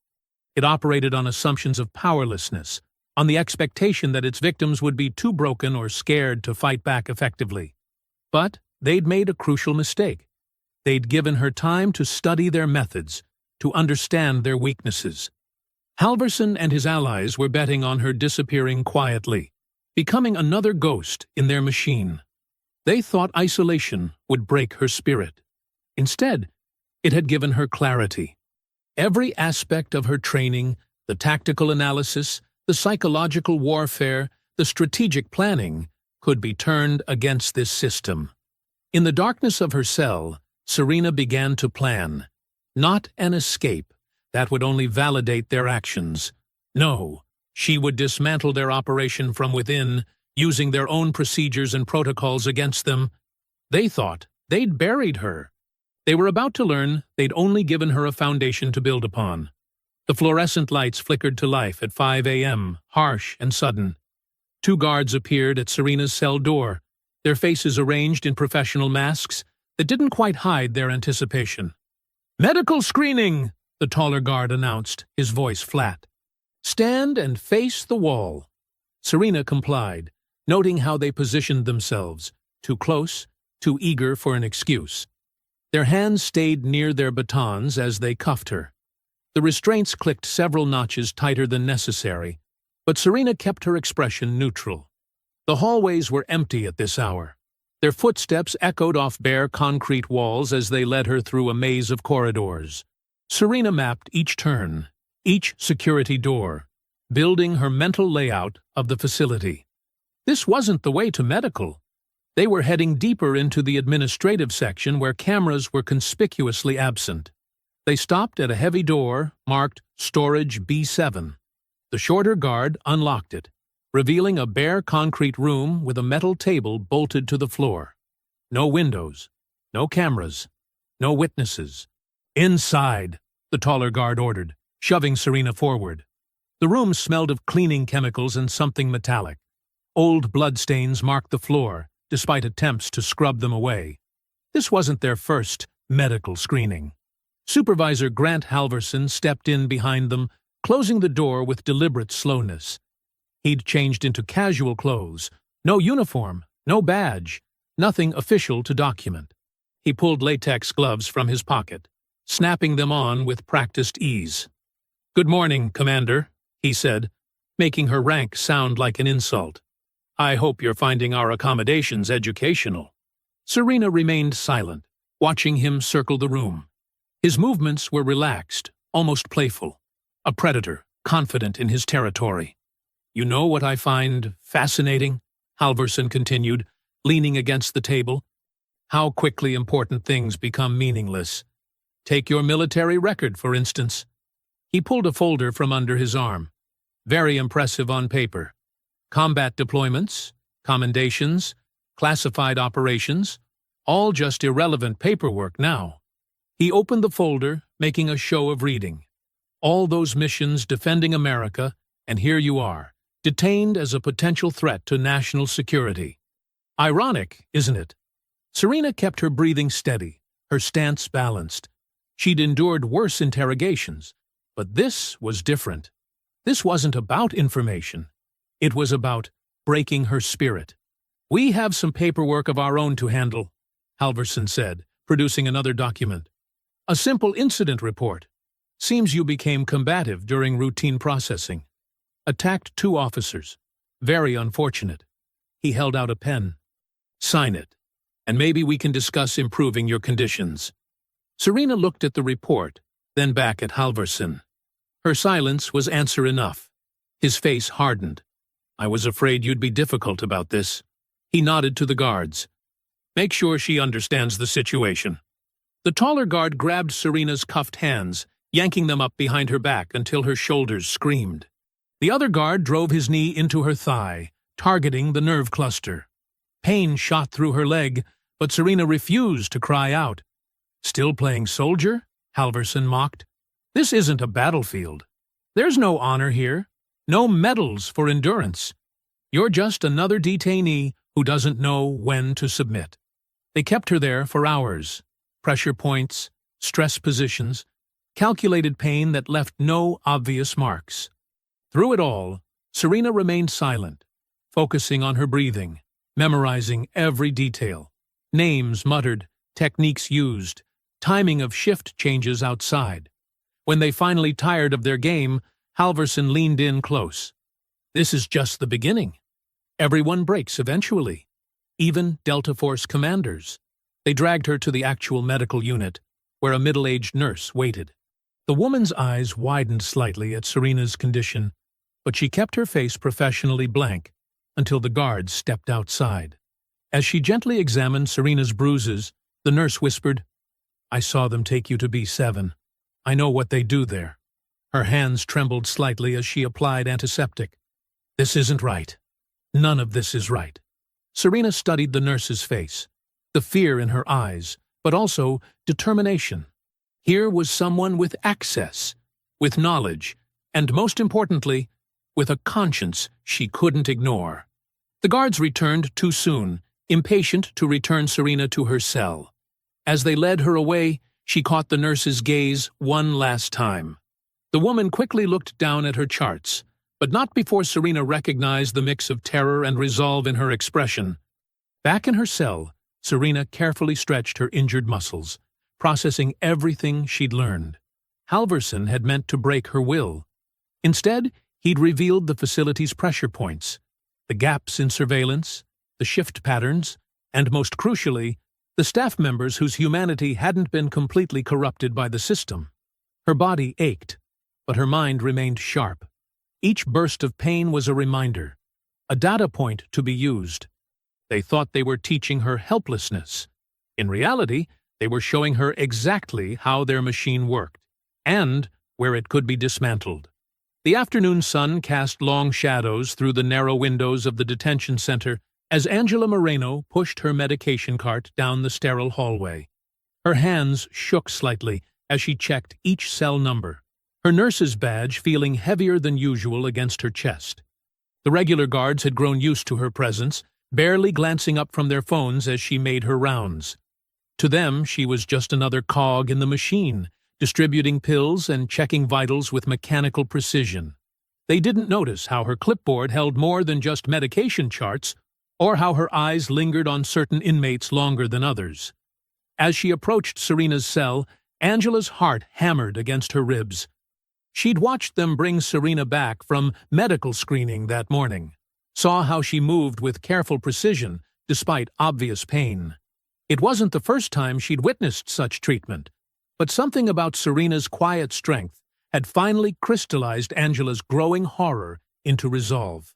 It operated on assumptions of powerlessness, on the expectation that its victims would be too broken or scared to fight back effectively. But they'd made a crucial mistake. They'd given her time to study their methods, to understand their weaknesses. Halverson and his allies were betting on her disappearing quietly, becoming another ghost in their machine. They thought isolation would break her spirit. Instead, it had given her clarity. Every aspect of her training, the tactical analysis, the psychological warfare, the strategic planning, could be turned against this system. In the darkness of her cell, Serena began to plan. Not an escape that would only validate their actions. No, she would dismantle their operation from within, using their own procedures and protocols against them. They thought they'd buried her. They were about to learn they'd only given her a foundation to build upon. The fluorescent lights flickered to life at 5 a.m., harsh and sudden. Two guards appeared at Serena's cell door, their faces arranged in professional masks that didn't quite hide their anticipation. "Medical screening," the taller guard announced, his voice flat. "Stand and face the wall." Serena complied, noting how they positioned themselves, too close, too eager for an excuse. Their hands stayed near their batons as they cuffed her. The restraints clicked several notches tighter than necessary, but Serena kept her expression neutral. The hallways were empty at this hour. Their footsteps echoed off bare concrete walls as they led her through a maze of corridors. Serena mapped each turn, each security door, building her mental layout of the facility. This wasn't the way to medical. They were heading deeper into the administrative section where cameras were conspicuously absent. They stopped at a heavy door marked Storage B7. The shorter guard unlocked it, revealing a bare concrete room with a metal table bolted to the floor. No windows, no cameras, no witnesses. "Inside," the taller guard ordered, shoving Serena forward. The room smelled of cleaning chemicals and something metallic. Old bloodstains marked the floor, despite attempts to scrub them away. This wasn't their first medical screening. Supervisor Grant Halverson stepped in behind them, closing the door with deliberate slowness. He'd changed into casual clothes, no uniform, no badge, nothing official to document. He pulled latex gloves from his pocket, snapping them on with practiced ease. "Good morning, Commander," he said, making her rank sound like an insult. "I hope you're finding our accommodations educational." Serena remained silent, watching him circle the room. His movements were relaxed, almost playful. A predator, confident in his territory. "You know what I find fascinating?" Halverson continued, leaning against the table. "How quickly important things become meaningless. Take your military record, for instance." He pulled a folder from under his arm. Very impressive on paper. Combat deployments, commendations, classified operations, all just irrelevant paperwork now. He opened the folder, making a show of reading. All those missions defending America, and here you are, detained as a potential threat to national security. Ironic, isn't it? Serena kept her breathing steady, her stance balanced. She'd endured worse interrogations, but this was different. This wasn't about information. It was about breaking her spirit. "We have some paperwork of our own to handle," Halverson said, producing another document. "A simple incident report. Seems you became combative during routine processing. Attacked 2 officers. Very unfortunate." He held out a pen. "Sign it, and maybe we can discuss improving your conditions." Serena looked at the report, then back at Halverson. Her silence was answer enough. His face hardened. "I was afraid you'd be difficult about this." He nodded to the guards. "Make sure she understands the situation." The taller guard grabbed Serena's cuffed hands, yanking them up behind her back until her shoulders screamed. The other guard drove his knee into her thigh, targeting the nerve cluster. Pain shot through her leg, but Serena refused to cry out. "Still playing soldier?" Halverson mocked. "This isn't a battlefield. There's no honor here, no medals for endurance. You're just another detainee who doesn't know when to submit." They kept her there for hours. Pressure points, stress positions, calculated pain that left no obvious marks. Through it all, Serena remained silent, focusing on her breathing, memorizing every detail. Names muttered, techniques used, timing of shift changes outside. When they finally tired of their game, Halverson leaned in close. "This is just the beginning. Everyone breaks eventually. Even Delta Force commanders." They dragged her to the actual medical unit, where a middle-aged nurse waited. The woman's eyes widened slightly at Serena's condition, but she kept her face professionally blank until the guards stepped outside. As she gently examined Serena's bruises, the nurse whispered, "I saw them take you to B7. I know what they do there." Her hands trembled slightly as she applied antiseptic. "This isn't right. None of this is right." Serena studied the nurse's face, the fear in her eyes, but also determination. Here was someone with access, with knowledge, and most importantly, with a conscience she couldn't ignore. The guards returned too soon, impatient to return Serena to her cell. As they led her away, she caught the nurse's gaze one last time. The woman quickly looked down at her charts, but not before Serena recognized the mix of terror and resolve in her expression. Back in her cell, Serena carefully stretched her injured muscles, processing everything she'd learned. Halverson had meant to break her will. Instead, he'd revealed the facility's pressure points, the gaps in surveillance, the shift patterns, and most crucially, the staff members whose humanity hadn't been completely corrupted by the system. Her body ached, but her mind remained sharp. Each burst of pain was a reminder, a data point to be used. They thought they were teaching her helplessness. In reality, they were showing her exactly how their machine worked, and where it could be dismantled. The afternoon sun cast long shadows through the narrow windows of the detention center as Angela Moreno pushed her medication cart down the sterile hallway. Her hands shook slightly as she checked each cell number, her nurse's badge feeling heavier than usual against her chest. The regular guards had grown used to her presence, barely glancing up from their phones as she made her rounds. To them, she was just another cog in the machine, distributing pills and checking vitals with mechanical precision. They didn't notice how her clipboard held more than just medication charts, or how her eyes lingered on certain inmates longer than others. As she approached Serena's cell, Angela's heart hammered against her ribs. She'd watched them bring Serena back from medical screening that morning, saw how she moved with careful precision despite obvious pain. It wasn't the first time she'd witnessed such treatment, but something about Serena's quiet strength had finally crystallized Angela's growing horror into resolve.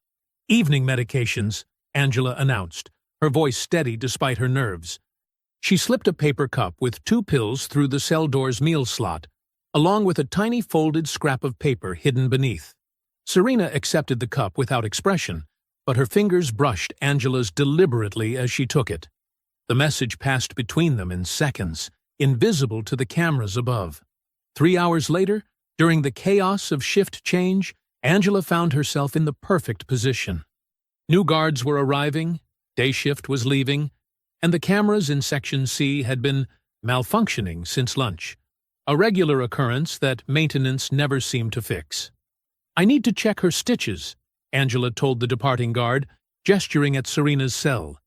"Evening medications," Angela announced, her voice steady despite her nerves. She slipped a paper cup with 2 pills through the cell door's meal slot, along with a tiny folded scrap of paper hidden beneath. Serena accepted the cup without expression, but her fingers brushed Angela's deliberately as she took it. The message passed between them in seconds, invisible to the cameras above. 3 hours later, during the chaos of shift change, Angela found herself in the perfect position. New guards were arriving, day shift was leaving, and the cameras in Section C had been malfunctioning since lunch, a regular occurrence that maintenance never seemed to fix. "I need to check her stitches," Angela told the departing guard, gesturing at Serena's cell.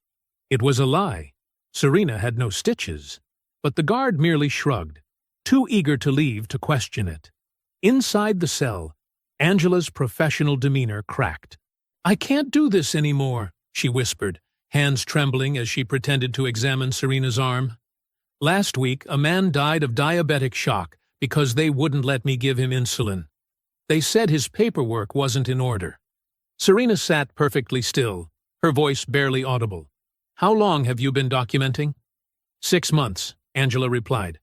It was a lie. Serena had no stitches, but the guard merely shrugged, too eager to leave to question it. Inside the cell, Angela's professional demeanor cracked. "I can't do this anymore," she whispered, hands trembling as she pretended to examine Serena's arm. "Last week, a man died of diabetic shock because they wouldn't let me give him insulin. They said his paperwork wasn't in order." Serena sat perfectly still, her voice barely audible. "How long have you been documenting?" 6 months, Angela replied.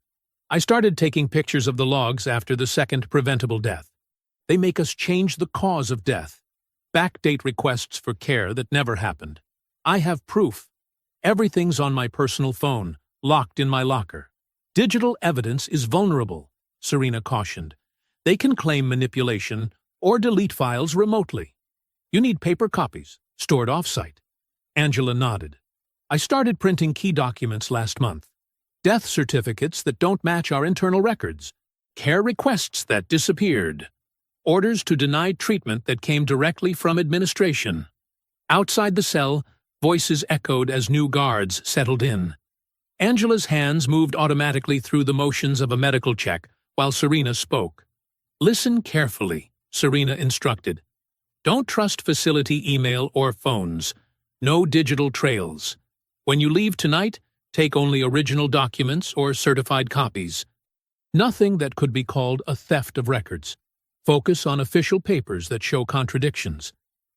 "I started taking pictures of the logs after the second preventable death. They make us change the cause of death. Backdate requests for care that never happened. I have proof. Everything's on my personal phone, locked in my locker. Digital evidence is vulnerable," Serena cautioned. "They can claim manipulation or delete files remotely. You need paper copies, stored off-site." Angela nodded. "I started printing key documents last month. Death certificates that don't match our internal records. Care requests that disappeared. Orders to deny treatment that came directly from administration." Outside the cell, voices echoed as new guards settled in. Angela's hands moved automatically through the motions of a medical check while Serena spoke. "Listen carefully," Serena instructed. "Don't trust facility email or phones. No digital trails. When you leave tonight, take only original documents or certified copies. Nothing that could be called a theft of records. Focus on official papers that show contradictions,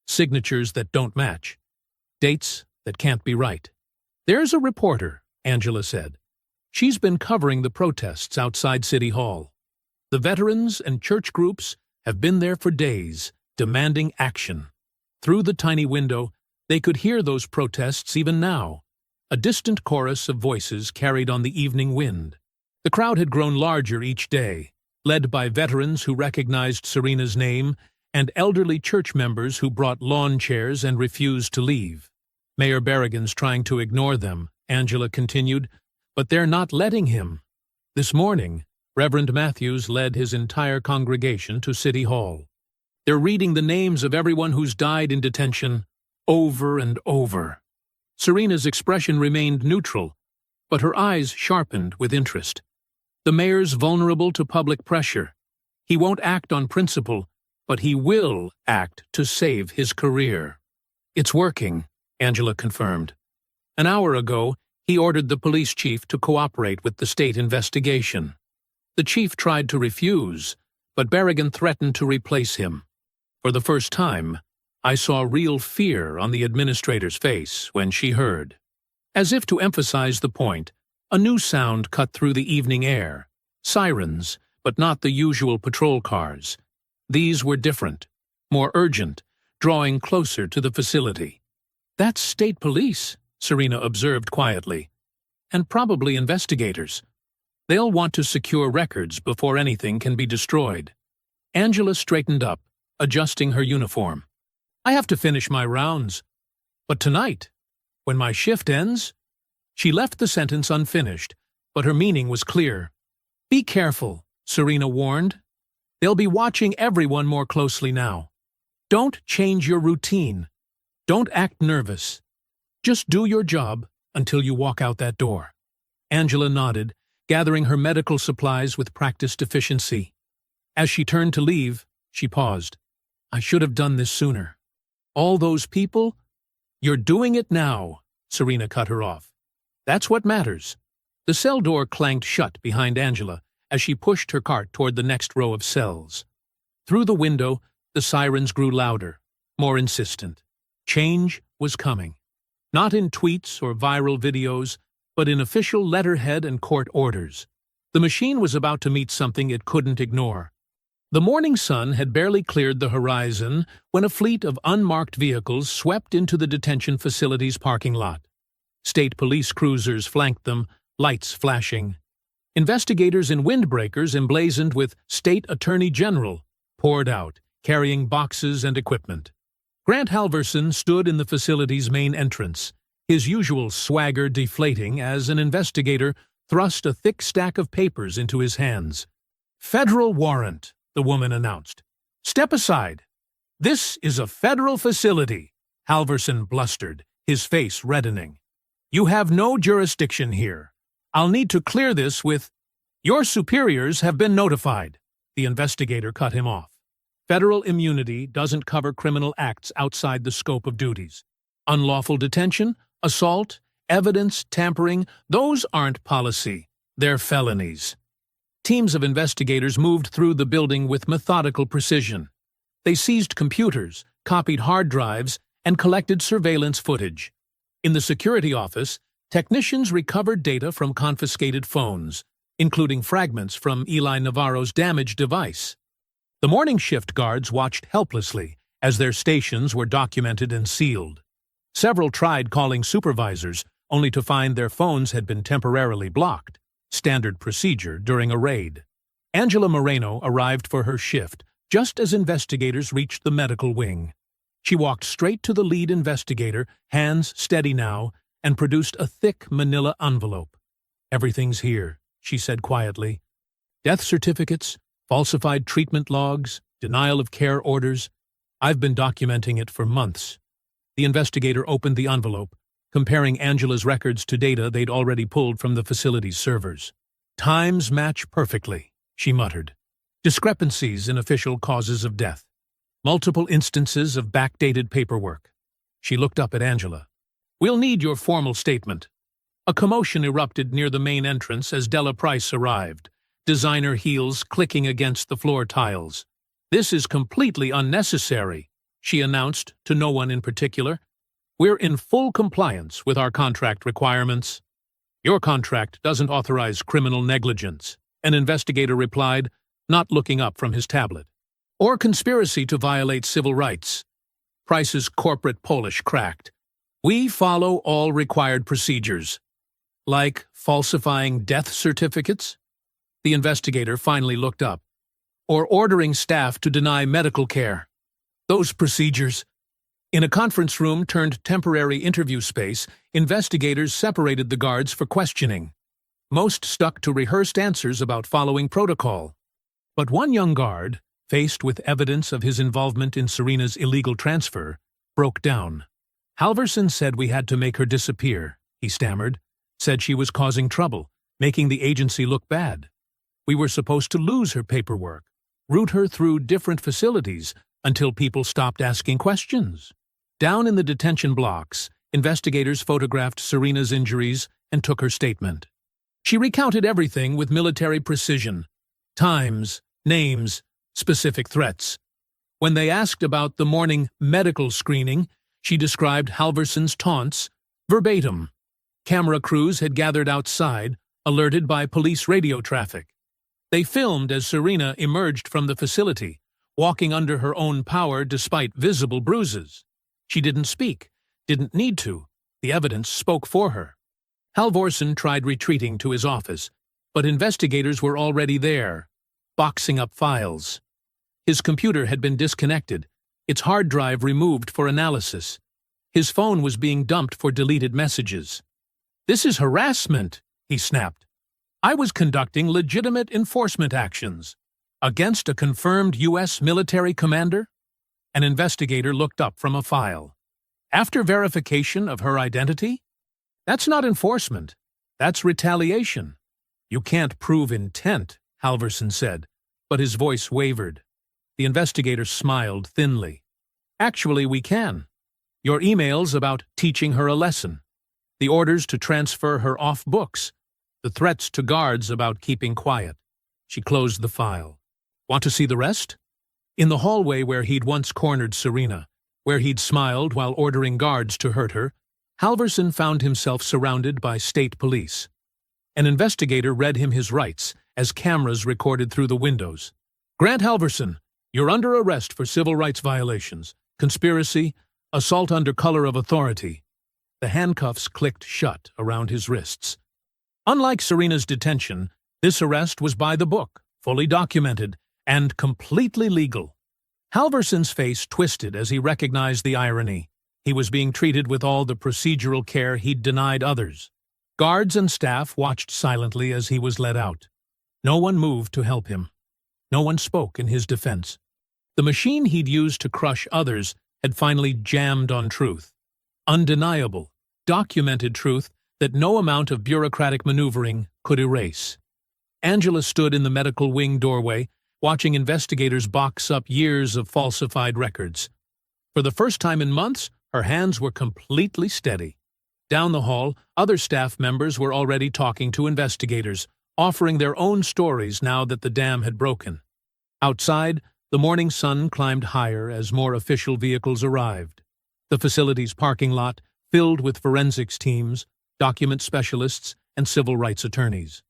signatures that don't match, dates that can't be right." "There's a reporter," Angela said. "She's been covering the protests outside City Hall. The veterans and church groups have been there for days, demanding action." Through the tiny window, they could hear those protests even now, a distant chorus of voices carried on the evening wind. The crowd had grown larger each day, led by veterans who recognized Serena's name and elderly church members who brought lawn chairs and refused to leave. Mayor Berrigan's trying to ignore them, Angela continued, but they're not letting him. This morning, Reverend Matthews led his entire congregation to City Hall. They're reading the names of everyone who's died in detention over and over. Serena's expression remained neutral, but her eyes sharpened with interest. The mayor's vulnerable to public pressure. He won't act on principle, but he will act to save his career. It's working, Angela confirmed. An hour ago, he ordered the police chief to cooperate with the state investigation. The chief tried to refuse, but Berrigan threatened to replace him. For the first time, I saw real fear on the administrator's face when she heard. As if to emphasize the point, a new sound cut through the evening air. Sirens, but not the usual patrol cars. These were different, more urgent, drawing closer to the facility. That's state police, Serena observed quietly. And probably investigators. They'll want to secure records before anything can be destroyed. Angela straightened up, adjusting her uniform. I have to finish my rounds. But tonight, when my shift ends... She left the sentence unfinished, but her meaning was clear. Be careful, Serena warned. They'll be watching everyone more closely now. Don't change your routine. Don't act nervous. Just do your job until you walk out that door. Angela nodded, gathering her medical supplies with practiced efficiency. As she turned to leave, she paused. I should have done this sooner. All those people? You're doing it now, Serena cut her off. That's what matters. The cell door clanged shut behind Angela as she pushed her cart toward the next row of cells. Through the window, the sirens grew louder, more insistent. Change was coming. Not in tweets or viral videos, but in official letterhead and court orders. The machine was about to meet something it couldn't ignore. The morning sun had barely cleared the horizon when a fleet of unmarked vehicles swept into the detention facility's parking lot. State police cruisers flanked them, lights flashing. Investigators in windbreakers emblazoned with State Attorney General poured out, carrying boxes and equipment. Grant Halverson stood in the facility's main entrance, his usual swagger deflating as an investigator thrust a thick stack of papers into his hands. Federal warrant, the woman announced. Step aside. This is a federal facility, Halverson blustered, his face reddening. You have no jurisdiction here. I'll need to clear this with... Your superiors have been notified. The investigator cut him off. Federal immunity doesn't cover criminal acts outside the scope of duties. Unlawful detention, assault, evidence tampering, those aren't policy. They're felonies. Teams of investigators moved through the building with methodical precision. They seized computers, copied hard drives, and collected surveillance footage. In the security office, technicians recovered data from confiscated phones, including fragments from Eli Navarro's damaged device. The morning shift guards watched helplessly as their stations were documented and sealed. Several tried calling supervisors, only to find their phones had been temporarily blocked, standard procedure during a raid. Angela Moreno arrived for her shift just as investigators reached the medical wing. She walked straight to the lead investigator, hands steady now, and produced a thick manila envelope. Everything's here, she said quietly. Death certificates, falsified treatment logs, denial of care orders. I've been documenting it for months. The investigator opened the envelope, comparing Angela's records to data they'd already pulled from the facility's servers. Times match perfectly, she muttered. Discrepancies in official causes of death. Multiple instances of backdated paperwork. She looked up at Angela. We'll need your formal statement. A commotion erupted near the main entrance as Della Price arrived, designer heels clicking against the floor tiles. This is completely unnecessary, she announced to no one in particular. We're in full compliance with our contract requirements. Your contract doesn't authorize criminal negligence, an investigator replied, not looking up from his tablet. Or conspiracy to violate civil rights. Price's corporate Polish cracked. We follow all required procedures. Like falsifying death certificates? The investigator finally looked up. Or ordering staff to deny medical care. Those procedures. In a conference room turned temporary interview space, investigators separated the guards for questioning. Most stuck to rehearsed answers about following protocol. But one young guard, faced with evidence of his involvement in Serena's illegal transfer, broke down. "Halverson said we had to make her disappear," he stammered. "Said she was causing trouble, making the agency look bad. We were supposed to lose her paperwork, route her through different facilities until people stopped asking questions." Down in the detention blocks, investigators photographed Serena's injuries and took her statement. She recounted everything with military precision: times, names, specific threats. When they asked about the morning medical screening, she described Halverson's taunts verbatim. Camera crews had gathered outside, alerted by police radio traffic. They filmed as Serena emerged from the facility, walking under her own power despite visible bruises. She didn't speak, didn't need to. The evidence spoke for her. Halvorsen tried retreating to his office, but investigators were already there, boxing up files. His computer had been disconnected, its hard drive removed for analysis. His phone was being dumped for deleted messages. "This is harassment," he snapped. "I was conducting legitimate enforcement actions against a confirmed U.S. military commander." An investigator looked up from a file. "After verification of her identity? That's not enforcement. That's retaliation." "You can't prove intent," Halverson said, but his voice wavered. The investigator smiled thinly. "Actually, we can. Your emails about teaching her a lesson, the orders to transfer her off books, the threats to guards about keeping quiet." She closed the file. "Want to see the rest?" In the hallway where he'd once cornered Serena, where he'd smiled while ordering guards to hurt her, Halverson found himself surrounded by state police. An investigator read him his rights as cameras recorded through the windows. "Grant Halverson, you're under arrest for civil rights violations, conspiracy, assault under color of authority." The handcuffs clicked shut around his wrists. Unlike Serena's detention, this arrest was by the book, fully documented, and completely legal. Halverson's face twisted as he recognized the irony. He was being treated with all the procedural care he'd denied others. Guards and staff watched silently as he was led out. No one moved to help him. No one spoke in his defense. The machine he'd used to crush others had finally jammed on truth. Undeniable, documented truth that no amount of bureaucratic maneuvering could erase. Angela stood in the medical wing doorway, watching investigators box up years of falsified records. For the first time in months, her hands were completely steady. Down the hall, other staff members were already talking to investigators, offering their own stories now that the dam had broken. Outside, the morning sun climbed higher as more official vehicles arrived. The facility's parking lot filled with forensics teams, document specialists, and civil rights attorneys.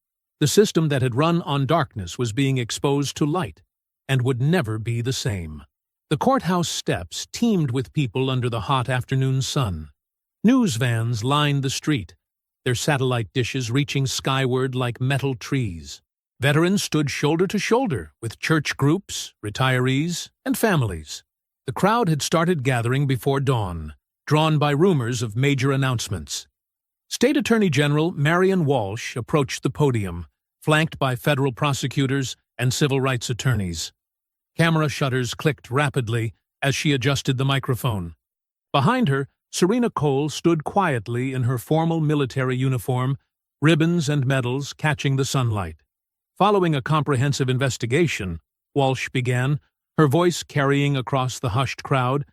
The system that had run on darkness was being exposed to light, and would never be the same. The courthouse steps teemed with people under the hot afternoon sun. News vans lined the street, their satellite dishes reaching skyward like metal trees. Veterans stood shoulder to shoulder with church groups, retirees, and families. The crowd had started gathering before dawn, drawn by rumors of major announcements. State Attorney General Marion Walsh approached the podium, flanked by federal prosecutors and civil rights attorneys. Camera shutters clicked rapidly as she adjusted the microphone. Behind her, Serena Cole stood quietly in her formal military uniform, ribbons and medals catching the sunlight. Following a comprehensive investigation, Walsh began, her voice carrying across the hushed crowd,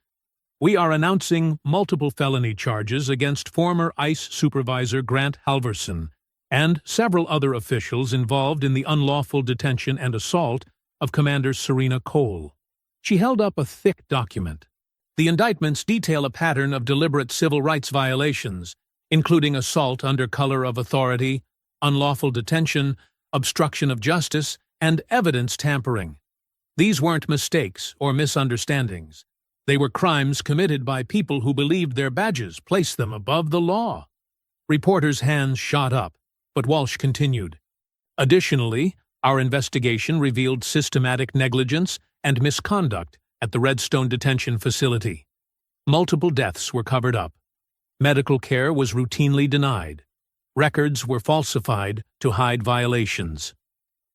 "We are announcing multiple felony charges against former ICE Supervisor Grant Halverson and several other officials involved in the unlawful detention and assault of Commander Serena Cole." She held up a thick document. The indictments detail a pattern of deliberate civil rights violations, including assault under color of authority, unlawful detention, obstruction of justice, and evidence tampering. These weren't mistakes or misunderstandings. They were crimes committed by people who believed their badges placed them above the law. Reporters' hands shot up, but Walsh continued. "Additionally, our investigation revealed systematic negligence and misconduct at the Redstone Detention Facility. Multiple deaths were covered up. Medical care was routinely denied. Records were falsified to hide violations.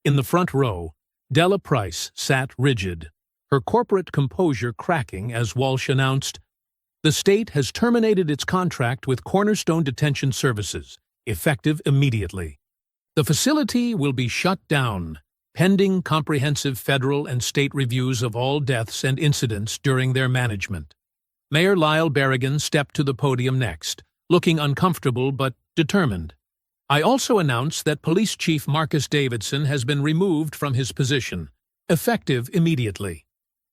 In the front row, Della Price sat rigid, her corporate composure cracking as Walsh announced, "The state has terminated its contract with Cornerstone Detention Services, effective immediately. The facility will be shut down, pending comprehensive federal and state reviews of all deaths and incidents during their management." Mayor Lyle Berrigan stepped to the podium next, looking uncomfortable but determined. "I also announce that Police Chief Marcus Davidson has been removed from his position, effective immediately.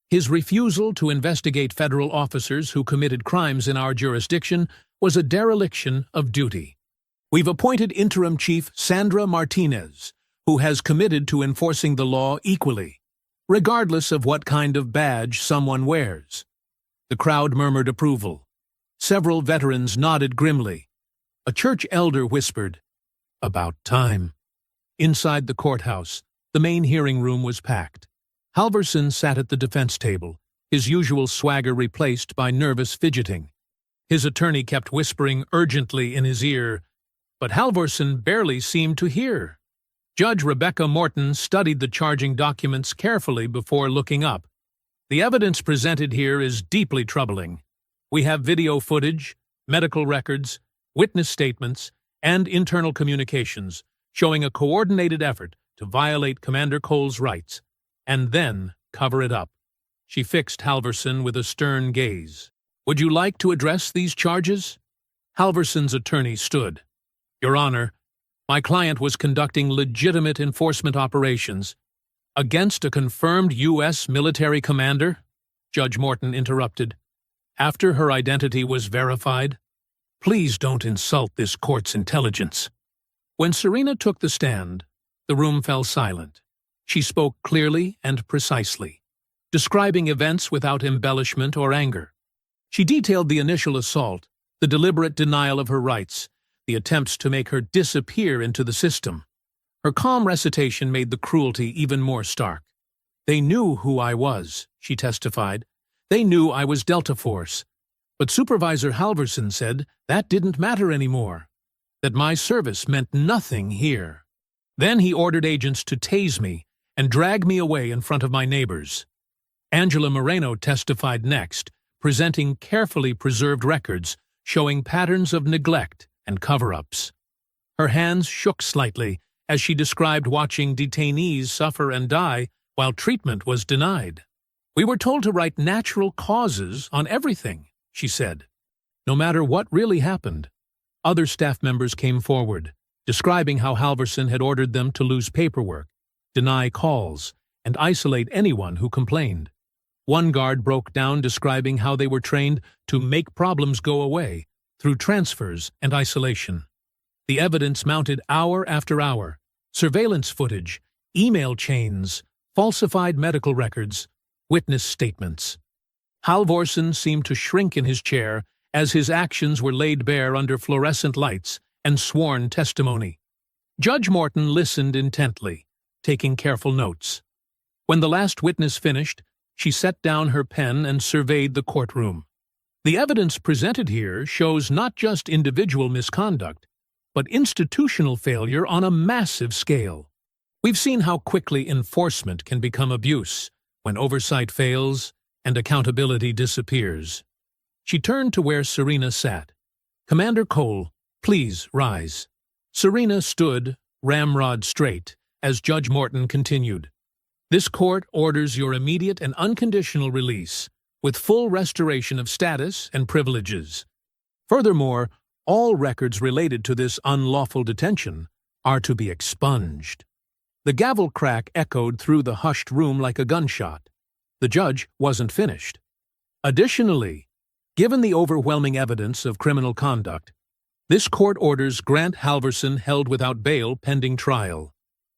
His refusal to investigate federal officers who committed crimes in our jurisdiction was a dereliction of duty. We've appointed Interim Chief Sandra Martinez, who has committed to enforcing the law equally, regardless of what kind of badge someone wears." The crowd murmured approval. Several veterans nodded grimly. A church elder whispered, "About time." Inside the courthouse, the main hearing room was packed. Halverson sat at the defense table, his usual swagger replaced by nervous fidgeting. His attorney kept whispering urgently in his ear, but Halverson barely seemed to hear. Judge Rebecca Morton studied the charging documents carefully before looking up. "The evidence presented here is deeply troubling. We have video footage, medical records, witness statements, and internal communications showing a coordinated effort to violate Commander Cole's rights, and then cover it up." She fixed Halverson with a stern gaze. "Would you like to address these charges?" Halverson's attorney stood. "Your Honor, my client was conducting legitimate enforcement operations against a confirmed U.S. military commander," Judge Morton interrupted, "after her identity was verified. Please don't insult this court's intelligence." When Serena took the stand, the room fell silent. She spoke clearly and precisely, describing events without embellishment or anger. She detailed the initial assault, the deliberate denial of her rights, the attempts to make her disappear into the system. Her calm recitation made the cruelty even more stark. "They knew who I was," she testified. "They knew I was Delta Force. But Supervisor Halverson said that didn't matter anymore, that my service meant nothing here. Then he ordered agents to tase me and drag me away in front of my neighbors." Angela Moreno testified next, presenting carefully preserved records showing patterns of neglect and cover-ups. Her hands shook slightly as she described watching detainees suffer and die while treatment was denied. "We were told to write natural causes on everything," she said. No matter what really happened, other staff members came forward, describing how Halverson had ordered them to lose paperwork, deny calls, and isolate anyone who complained. One guard broke down describing how they were trained to make problems go away through transfers and isolation. The evidence mounted hour after hour: surveillance footage, email chains, falsified medical records, witness statements. Halvorsen seemed to shrink in his chair as his actions were laid bare under fluorescent lights and sworn testimony. Judge Morton listened intently, taking careful notes. When the last witness finished, she set down her pen and surveyed the courtroom. "The evidence presented here shows not just individual misconduct, but institutional failure on a massive scale. We've seen how quickly enforcement can become abuse when oversight fails and accountability disappears." She turned to where Serena sat. "Commander Cole, please rise." Serena stood, ramrod straight, as Judge Morton continued. "This court orders your immediate and unconditional release, with full restoration of status and privileges. Furthermore, all records related to this unlawful detention are to be expunged." The gavel crack echoed through the hushed room like a gunshot. The judge wasn't finished. "Additionally, given the overwhelming evidence of criminal conduct, this court orders Grant Halverson held without bail pending trial.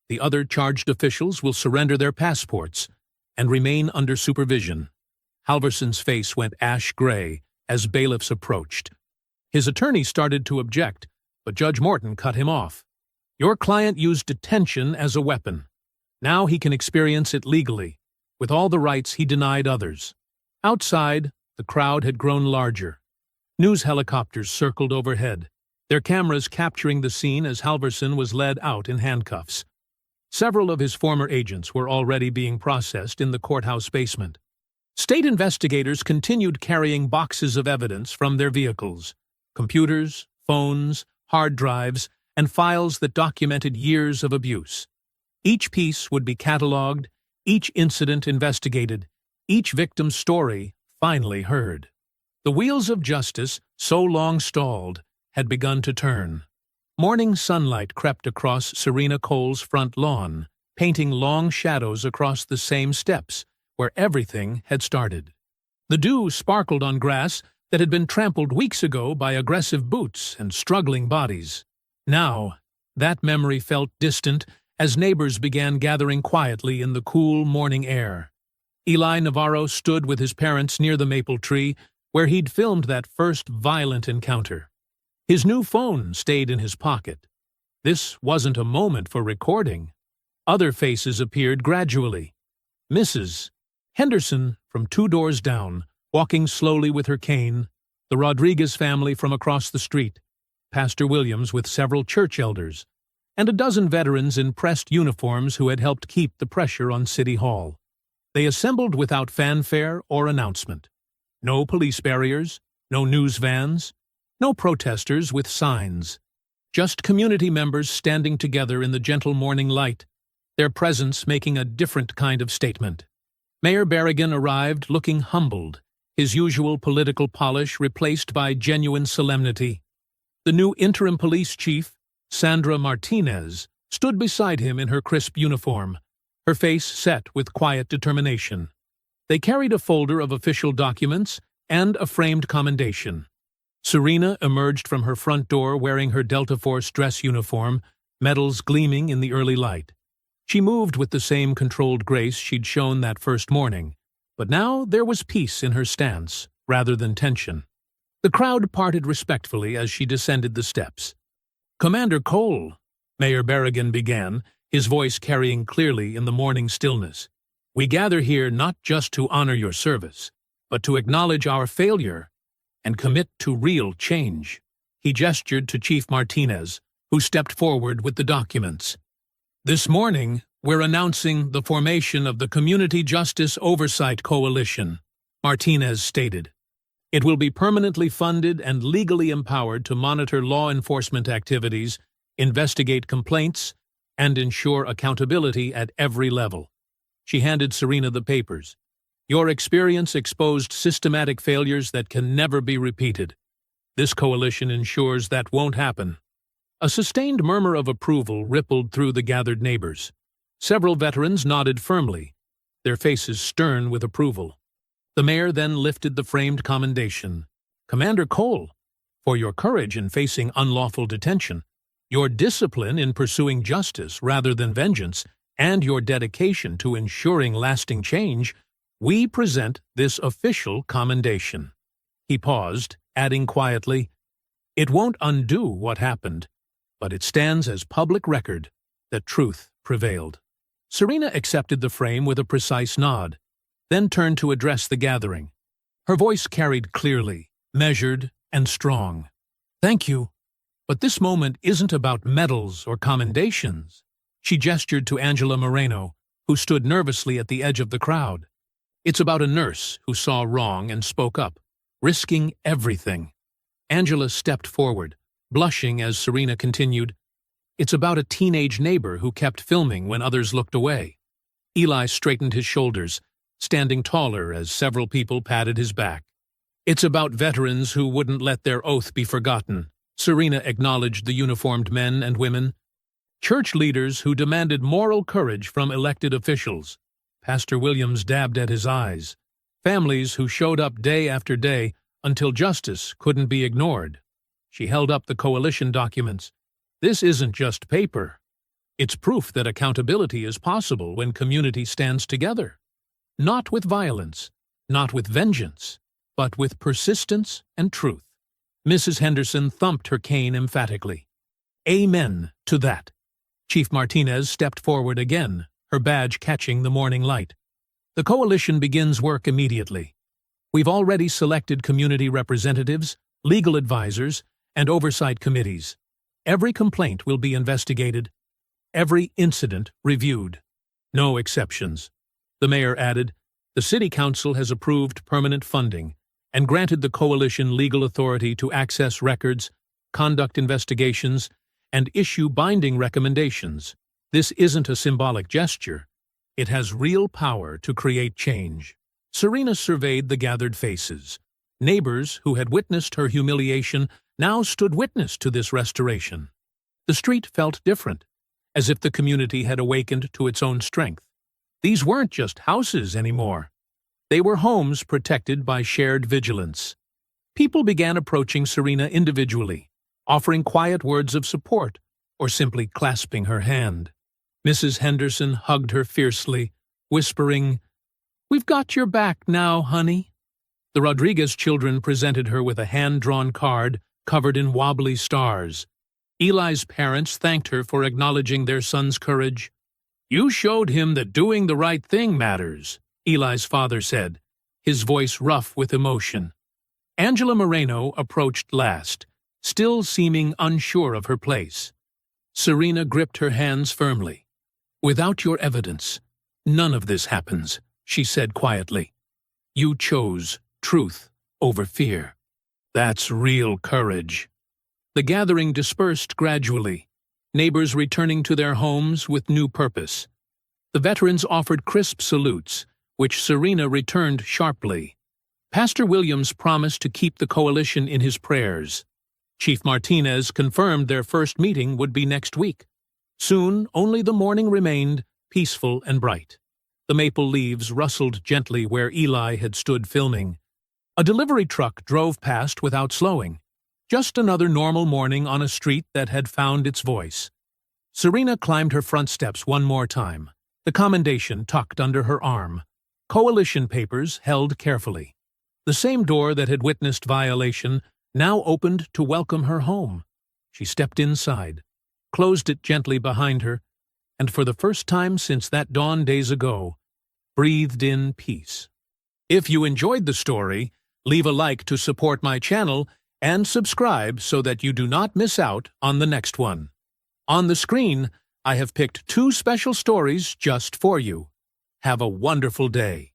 The other charged officials will surrender their passports and remain under supervision." Halverson's face went ash-gray as bailiffs approached. His attorney started to object, but Judge Morton cut him off. "Your client used detention as a weapon. Now he can experience it legally, with all the rights he denied others. Outside, the crowd had grown larger. News helicopters circled overhead, their cameras capturing the scene as Halverson was led out in handcuffs. Several of his former agents were already being processed in the courthouse basement. State investigators continued carrying boxes of evidence from their vehicles: computers, phones, hard drives, and files that documented years of abuse. Each piece would be catalogued, each incident investigated, each victim's story finally heard. The wheels of justice, so long stalled, had begun to turn. Morning sunlight crept across Serena Cole's front lawn, painting long shadows across the same steps where everything had started. The dew sparkled on grass that had been trampled weeks ago by aggressive boots and struggling bodies. Now, that memory felt distant as neighbors began gathering quietly in the cool morning air. Eli Navarro stood with his parents near the maple tree where he'd filmed that first violent encounter. His new phone stayed in his pocket. This wasn't a moment for recording. Other faces appeared gradually. Mrs. Henderson from 2 doors down, walking slowly with her cane, the Rodriguez family from across the street, Pastor Williams with several church elders, and a dozen veterans in pressed uniforms who had helped keep the pressure on City Hall. They assembled without fanfare or announcement. No police barriers, no news vans, no protesters with signs. Just community members standing together in the gentle morning light, their presence making a different kind of statement. Mayor Berrigan arrived looking humbled, his usual political polish replaced by genuine solemnity. The new interim police chief, Sandra Martinez, stood beside him in her crisp uniform, her face set with quiet determination. They carried a folder of official documents and a framed commendation. Serena emerged from her front door wearing her Delta Force dress uniform, medals gleaming in the early light. She moved with the same controlled grace she'd shown that first morning, but now there was peace in her stance, rather than tension. The crowd parted respectfully as she descended the steps. "Commander Cole," Mayor Berrigan began, his voice carrying clearly in the morning stillness, "we gather here not just to honor your service, but to acknowledge our failure and commit to real change." He gestured to Chief Martinez, who stepped forward with the documents. "This morning, we're announcing the formation of the Community Justice Oversight Coalition," Martinez stated. "It will be permanently funded and legally empowered to monitor law enforcement activities, investigate complaints, and ensure accountability at every level." She handed Serena the papers. "Your experience exposed systematic failures that can never be repeated. This coalition ensures that won't happen." A sustained murmur of approval rippled through the gathered neighbors. Several veterans nodded firmly, their faces stern with approval. The mayor then lifted the framed commendation. "Commander Cole, for your courage in facing unlawful detention, your discipline in pursuing justice rather than vengeance, and your dedication to ensuring lasting change, we present this official commendation." He paused, adding quietly, "It won't undo what happened, but it stands as public record that truth prevailed." Serena accepted the frame with a precise nod, then turned to address the gathering. Her voice carried clearly, measured, and strong. "Thank you, but this moment isn't about medals or commendations." She gestured to Angela Moreno, who stood nervously at the edge of the crowd. "It's about a nurse who saw wrong and spoke up, risking everything." Angela stepped forward, blushing as Serena continued, "It's about a teenage neighbor who kept filming when others looked away." Eli straightened his shoulders, standing taller as several people patted his back. "It's about veterans who wouldn't let their oath be forgotten." Serena acknowledged the uniformed men and women. "Church leaders who demanded moral courage from elected officials." Pastor Williams dabbed at his eyes. "Families who showed up day after day until justice couldn't be ignored." She held up the coalition documents. "This isn't just paper. It's proof that accountability is possible when community stands together. Not with violence, not with vengeance, but with persistence and truth." Mrs. Henderson thumped her cane emphatically. "Amen to that." Chief Martinez stepped forward again, her badge catching the morning light. "The coalition begins work immediately. We've already selected community representatives, legal advisors, and oversight committees. Every complaint will be investigated, every incident reviewed. No exceptions. The mayor added, the city council has approved permanent funding and granted the coalition legal authority to access records, conduct investigations, and issue binding recommendations. This isn't a symbolic gesture. It has real power to create change. Serena surveyed the gathered faces. Neighbors who had witnessed her humiliation now stood witness to this restoration. The street felt different, as if the community had awakened to its own strength. These weren't just houses anymore. They were homes protected by shared vigilance. People began approaching Serena individually, offering quiet words of support or simply clasping her hand. Mrs. Henderson hugged her fiercely, whispering, "We've got your back now, honey." The Rodriguez children presented her with a hand-drawn card covered in wobbly stars. Eli's parents thanked her for acknowledging their son's courage. "You showed him that doing the right thing matters," Eli's father said, his voice rough with emotion. Angela Moreno approached last, still seeming unsure of her place. Serena gripped her hands firmly. "Without your evidence, none of this happens," she said quietly. "You chose truth over fear. That's real courage." The gathering dispersed gradually, neighbors returning to their homes with new purpose. The veterans offered crisp salutes, which Serena returned sharply. Pastor Williams promised to keep the coalition in his prayers. Chief Martinez confirmed their first meeting would be next week. Soon, only the morning remained, peaceful and bright. The maple leaves rustled gently where Eli had stood filming. A delivery truck drove past without slowing. Just another normal morning on a street that had found its voice. Serena climbed her front steps one more time, the commendation tucked under her arm. Coalition papers held carefully. The same door that had witnessed violation now opened to welcome her home. She stepped inside, closed it gently behind her, and for the first time since that dawn days ago, breathed in peace. If you enjoyed the story, leave a like to support my channel and subscribe so that you do not miss out on the next one. On the screen, I have picked 2 special stories just for you. Have a wonderful day.